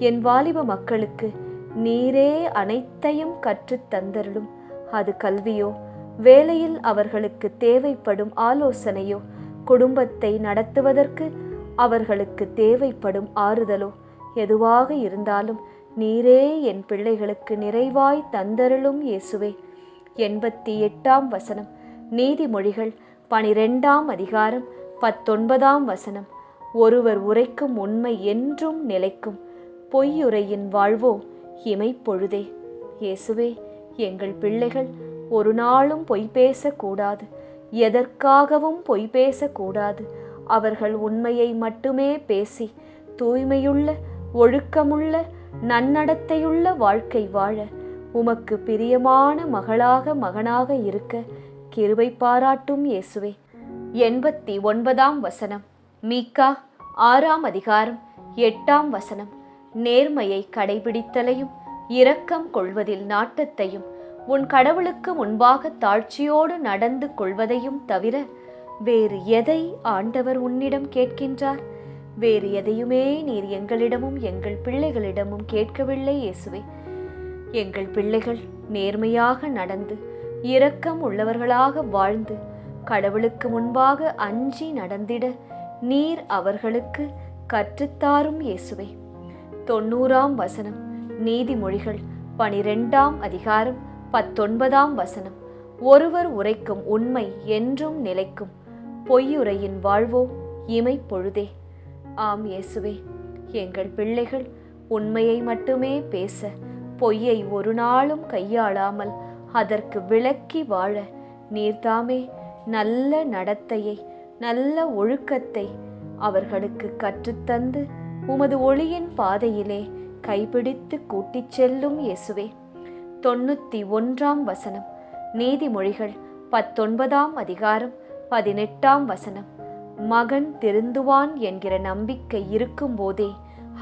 என் வாலிப மக்களுக்கு நீரே அனைத்தையும் கற்றுத் தந்தருளும். அது கல்வியோ, வேலையில் அவர்களுக்கு தேவைப்படும் ஆலோசனையோ, குடும்பத்தை நடத்துவதற்கு அவர்களுக்கு தேவைப்படும் ஆறுதலோ, எதுவாக இருந்தாலும் நீரே என் பிள்ளைகளுக்கு நிறைவாய் தந்தருளும் இயேசுவே. 88ஆம் வசனம். நீதிமொழிகள் 12ஆம் அதிகாரம் 19ஆம் வசனம். ஒருவர் உரைக்கும் உண்மை என்றும் நிலைக்கும், பொய்யுரையின் வாழ்வோ இமைப்பொழுதே. இயேசுவே, எங்கள் பிள்ளைகள் ஒரு நாளும் பொய் பேசக்கூடாது, எதற்காகவும் பொய் பேசக்கூடாது. அவர்கள் உண்மையை மட்டுமே பேசி தூய்மையுள்ள, ஒழுக்கமுள்ள, நன்னடத்தையுள்ள வாழ்க்கை வாழ உமக்கு பிரியமான மகனாக இருக்க கிருபை பாராட்டும் இயேசுவே. 89ஆம் வசனம். மீகா 6ஆம் அதிகாரம் 8ஆம் வசனம். நேர்மையை கடைபிடித்தலையும் இரக்கம் கொள்வதில் நாட்டத்தையும் உன் கடவுளுக்கு முன்பாக தாழ்ச்சியோடு நடந்து கொள்வதையும் தவிர வேறு எதை ஆண்டவர் உன்னிடம் கேட்கின்றார்? வேறு எதையுமே நீர் எங்களிடமும் எங்கள் பிள்ளைகளிடமும் கேட்கவில்லை இயேசுவே. எங்கள் பிள்ளைகள் நேர்மையாக நடந்து, இரக்கம் உள்ளவர்களாக வாழ்ந்து, கடவுளுக்கு முன்பாக அஞ்சி நடந்திட நீர் அவர்களுக்கு கற்றுத்தாரும் இயேசுவே. 90ஆம் வசனம். நீதிமொழிகள் 12ஆம் அதிகாரம் 19ஆம் வசனம். ஒருவர் உரைக்கும் உண்மை என்றும் நிலைக்கும், பொய்யுரையின் வாழ்வோ இமைப்பொழுதே. ஆம் இயேசுவே, எங்கள் பிள்ளைகள் உண்மையை மட்டுமே பேச, பொய்யை ஒரு நாளும் கையாளாமல் அதற்கு விலக்கி வாழ நீர்தாமே நல்ல நடத்தையை, நல்ல ஒழுக்கத்தை அவர்களுக்கு கற்றுத்தந்து உமது ஒளியின் பாதையிலே கைப்பிடித்து கூட்டிச் செல்லும் இயேசுவே. 91ஆம் வசனம். நீதிமொழிகள் 19ஆம் அதிகாரம் 18ஆம் வசனம். மகன் திருந்துவான் என்கிற நம்பிக்கை இருக்கும்போதே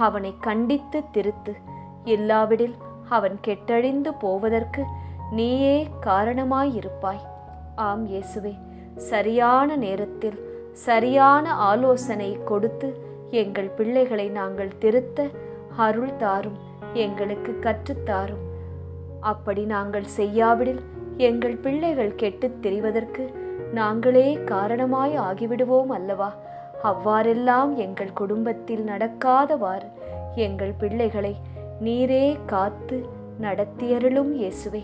அவனை கண்டித்து திருத்து, இல்லாவிடில் அவன் கெட்டழிந்து போவதற்கு நீயே காரணமாயிருப்பாய். ஆம் இயேசுவே, சரியான நேரத்தில் சரியான ஆலோசனை கொடுத்து எங்கள் பிள்ளைகளை நாங்கள் திருத்த அருள் தாரும், எங்களுக்கு கற்றுத்தாரும். அப்படி நாங்கள் செய்யாவிடில் எங்கள் பிள்ளைகள் கெட்டுத் திரிவதற்கு நாங்களே காரணமாய் ஆகிவிடுவோம் அல்லவா? அவ்வாறெல்லாம் எங்கள் குடும்பத்தில் நடக்காதவாறு எங்கள் பிள்ளைகளை நீரே காத்து நடத்தியருளும் இயேசுவே.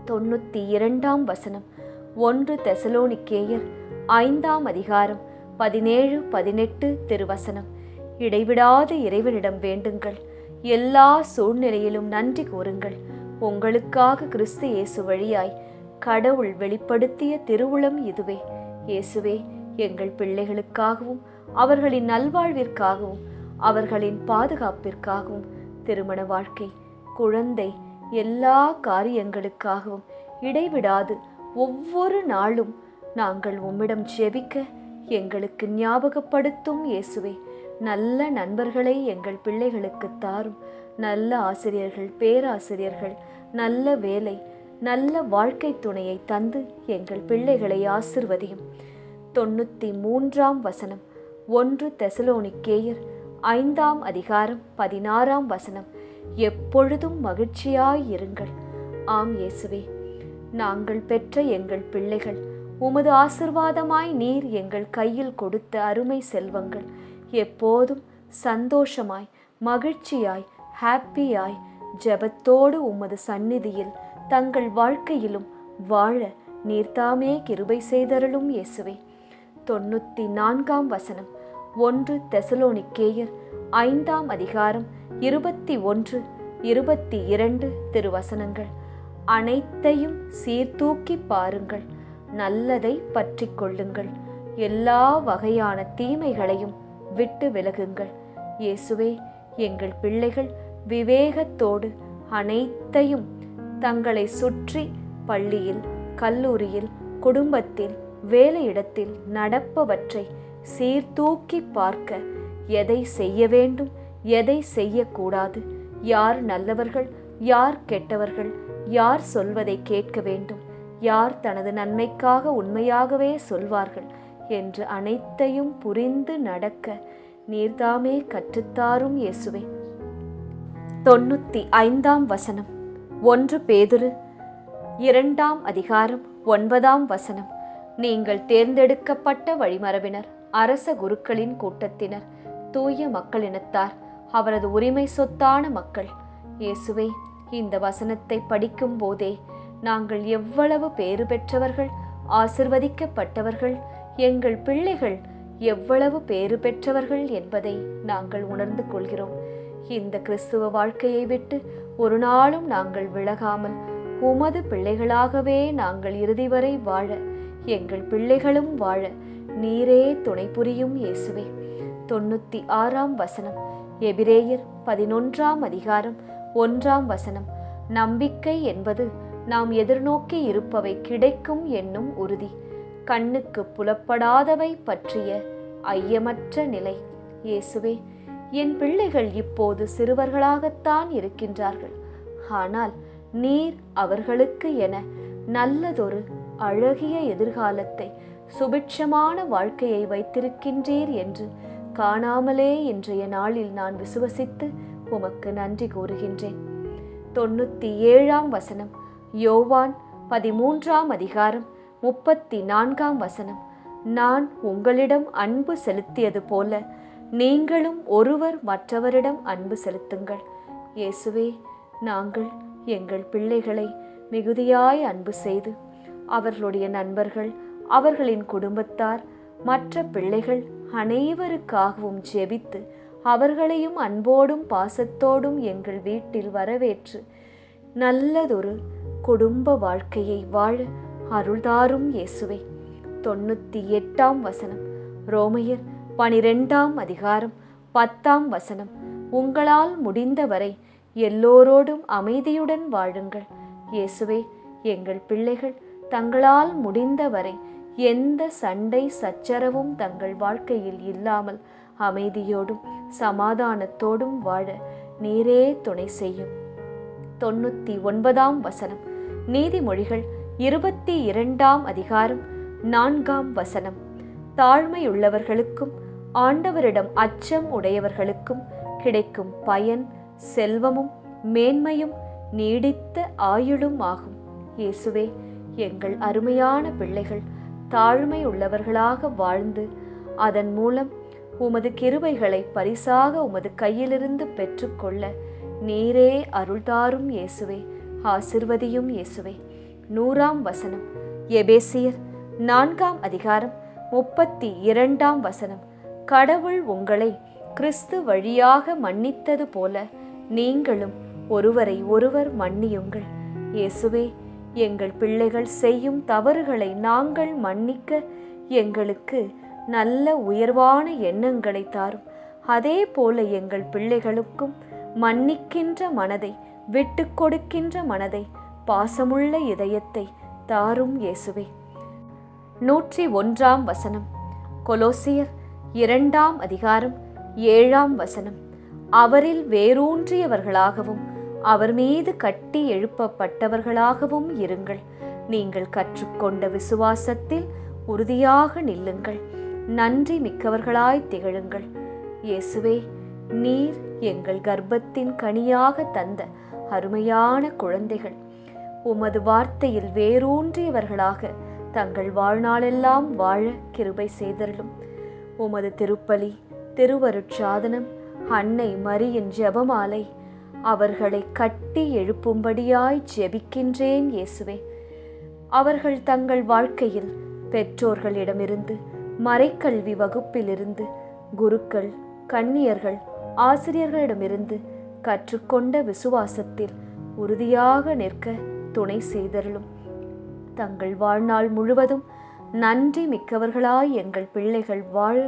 92ஆம் வசனம். 1 தெசலோனிக்கேயர் 5ஆம் அதிகாரம் 17-18 திருவசனம். இடைவிடாது இறைவனிடம் வேண்டுங்கள், எல்லா சூழ்நிலையிலும் நன்றி கூறுங்கள். உங்களுக்காக கிறிஸ்து இயேசு வழியாய் கடவுள் வெளிப்படுத்திய திருவுளம் இதுவே. இயேசுவே, எங்கள் பிள்ளைகளுக்காகவும் அவர்களின் நல்வாழ்விற்காகவும் அவர்களின் பாதுகாப்பிற்காகவும், திருமண வாழ்க்கை, குழந்தை, எல்லா காரியங்களுக்காகவும் இடைவிடாது ஒவ்வொரு நாளும் நாங்கள் உம்மிடம் ஜெபிக்க எங்களுக்கு ஞாபகப்படுத்தும் இயேசுவே. நல்ல நண்பர்களை எங்கள் பிள்ளைகளுக்கு தாரும். நல்ல ஆசிரியர்கள், பேராசிரியர்கள், நல்ல வேலை, நல்ல வாழ்க்கை துணையை தந்து எங்கள் பிள்ளைகளை ஆசிர்வதியும். 93ஆம் வசனம். 1 தெசலோனிக்கேயர் 5ஆம் அதிகாரம் 16ஆம் வசனம். எப்பொழுதும் மகிழ்ச்சியாயிருங்கள். ஆம் இயேசுவே, நாங்கள் பெற்ற எங்கள் பிள்ளைகள் உமது ஆசிர்வாதமாய் நீர் எங்கள் கையில் கொடுத்த அருமை செல்வங்கள் எப்போதும் சந்தோஷமாய், மகிழ்ச்சியாய், ஹாப்பியாய், ஜெபத்தோடு உமது சந்நிதியில் தங்கள் வாழ்க்கையிலும் வாழ நீர்தாமே கிருபை செய்தருளும் இயேசுவே. 94ஆம் வசனம். 1 தெசலோனிக்கேயர் 5ஆம் அதிகாரம் 21-22 திருவசனங்கள். அனைத்தையும் சீர்தூக்கி பாருங்கள், நல்லதை பற்றி கொள்ளுங்கள், எல்லா வகையான தீமைகளையும் விட்டு விலகுங்கள். இயேசுவே, எங்கள் பிள்ளைகள் விவேகத்தோடு அனைத்தையும் தங்களை சுற்றி பள்ளியில், கல்லூரியில், குடும்பத்தில், வேலையிடத்தில் நடப்பவற்றை சீர்தூக்கி பார்க்க, எதை செய்ய வேண்டும், எதை செய்யக்கூடாது, யார் நல்லவர்கள், யார் கெட்டவர்கள், யார் சொல்வதை கேட்க வேண்டும், யார் தனது நன்மைக்காக உண்மையாகவே சொல்வார்கள் என்று அனைத்தையும் புரிந்து நடக்க நீர்தாமே கற்றுத்தாரும் இயேசுவே. 95 வசனம். 1 பேதுரு 2 அதிகாரம் 9 வசனம். நீங்கள் தேர்ந்தெடுக்கப்பட்ட வழிமரபினர், அரச குருக்களின் கூட்டத்தினர், தூய மக்களினத்தார், அவரது உரிமை சொத்தான மக்கள். இயேசுவே, இந்த வசனத்தை படிக்கும் போதே நாங்கள் எவ்வளவு பேறு பெற்றவர்கள், ஆசிர்வதிக்கப்பட்டவர்கள், எங்கள் பிள்ளைகள் எவ்வளவு பேறு பெற்றவர்கள் என்பதை நாங்கள் உணர்ந்து கொள்கிறோம். இந்த கிறிஸ்துவ வாழ்க்கையை விட்டு ஒரு நாளும் நாங்கள் விலகாமல் உமது பிள்ளைகளாகவே நாங்கள் இறுதி வரை வாழ, எங்கள் பிள்ளைகளும் வாழ நீரே துணை புரியும் இயேசுவே. 96 வசனம். எபிரேயர் 11 அதிகாரம் 1 வசனம். நம்பிக்கை என்பது நாம் எதிர்நோக்கி இருப்பவை கிடைக்கும் என்னும் உறுதி, கண்ணுக்கு புலப்படாதவை பற்றிய ஐயமற்ற நிலை. இயேசுவே, என் பிள்ளைகள் இப்போது சிறுவர்களாகத்தான் இருக்கின்றார்கள், ஆனால் நீர் அவர்களுக்கு என நல்லதொரு அழகிய எதிர்காலத்தை, சுபிட்சமான வாழ்க்கையை வைத்திருக்கின்றீர் என்று காணாமலே இன்றைய நாளில் நான் விசுவசித்து உமக்கு நன்றி கூறுகின்றேன். 97 வசனம். யோவான் 13 அதிகாரம் 34 வசனம். நான் உங்களிடம் அன்பு செலுத்தியது போல நீங்களும் ஒருவர் மற்றவரிடம் அன்பு செலுத்துங்கள். இயேசுவே, நாங்கள் எங்கள் பிள்ளைகளை மிகுதியாய் அன்பு செய்து அவர்களுடைய நண்பர்கள், அவர்களின் குடும்பத்தார், மற்ற பிள்ளைகள் அனைவருக்காகவும் ஜெபித்து அவர்களையும் அன்போடும் பாசத்தோடும் எங்கள் வீட்டில் வரவேற்று நல்லதொரு குடும்ப வாழ்க்கையை வாழ அருள்தாரும் இயேசுவே. 98 வசனம். ரோமையர் 12 அதிகாரம் 10 வசனம். உங்களால் முடிந்தவரை எல்லோரோடும் அமைதியுடன் வாழுங்கள். இயேசுவே, எங்கள் பிள்ளைகள் தங்களால் முடிந்தவரை எந்த சண்டை சச்சரவும் தங்கள் வாழ்க்கையில் இல்லாமல் அமைதியோடும் சமாதானத்தோடும் வாழ நீரே துணை செய்யும். 99 வசனம். நீதிமொழிகள் 22 அதிகாரம் 4 வசனம். தாழ்மையுள்ளவர்களுக்கும் ஆண்டவரிடம் அச்சம் உடையவர்களுக்கும் கிடைக்கும் பயன் செல்வமும் மேன்மையும் நீடித்த ஆயுளும் ஆகும். இயேசுவே, எங்கள் அருமையான பிள்ளைகள் தாழ்மை உள்ளவர்களாக வாழ்ந்து அதன் மூலம் உமது கிருபைகளை பரிசாக உமது கையிலிருந்து பெற்றுக்கொள்ள நீரே அருள்தாரும் இயேசுவே. ஆசிர்வதியும் இயேசுவே. 100 வசனம். எபேசியர் 4 அதிகாரம் 32 வசனம். கடவுள் உங்களை கிறிஸ்து வழியாக மன்னித்தது போல நீங்களும் ஒருவரை ஒருவர் மன்னியுங்கள். இயேசுவே, எங்கள் பிள்ளைகள் செய்யும் தவறுகளை நாங்கள் மன்னிக்க எங்களுக்கு நல்ல உயர்வான எண்ணங்களை தாரும். அதே போல எங்கள் பிள்ளைகளுக்கும் மன்னிக்கின்ற மனதை, விட்டு கொடுக்கின்ற மனதை, பாசமுள்ள இதயத்தை தாரும் இயேசுவே. 101 வசனம். கொலோசியர் 2 அதிகாரம் 7 வசனம். அவரில் வேரூன்றியவர்களாகவும் அவர் மீது கட்டி எழுப்பப்பட்டவர்களாகவும் இருங்கள். நீங்கள் கற்றுக்கொண்ட விசுவாசத்தில் உறுதியாக நில்லுங்கள். நன்றி மிக்கவர்களாய் திகழுங்கள். இயேசுவே, நீர் எங்கள் கர்ப்பத்தின் கனியாக தந்த அருமையான குழந்தைகள் உமது வார்த்தையில் வேரூன்றியவர்களாக தங்கள் வாழ்நாளெல்லாம் வாழ கிருபை செய்தருளும். உமது திருப்பலி, திருவருட்சாதனம், அன்னை மரியின் ஜெபமாலை அவர்களை கட்டி எழுப்பும்படியாய் ஜெபிக்கின்றேன் இயேசுவே. அவர்கள் தங்கள் வாழ்க்கையில் பெற்றோர்களிடமிருந்து, மறைக்கல்வி வகுப்பிலிருந்து, குருக்கள், கன்னியர்கள், ஆசிரியர்களிடமிருந்து கற்றுக்கொண்ட விசுவாசத்தில் உறுதியாக நிற்க துணை செய்தருளும். தங்கள் வாழ்நாள் முழுவதும் நன்றி மிக்கவர்களாய் எங்கள் பிள்ளைகள் வாழ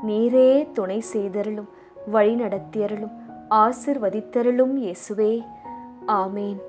நீரே துணை செய்தருளும், வழி நடத்தியருளும், ஆசிர்வதித்தருளும் இயேசுவே. ஆமேன்.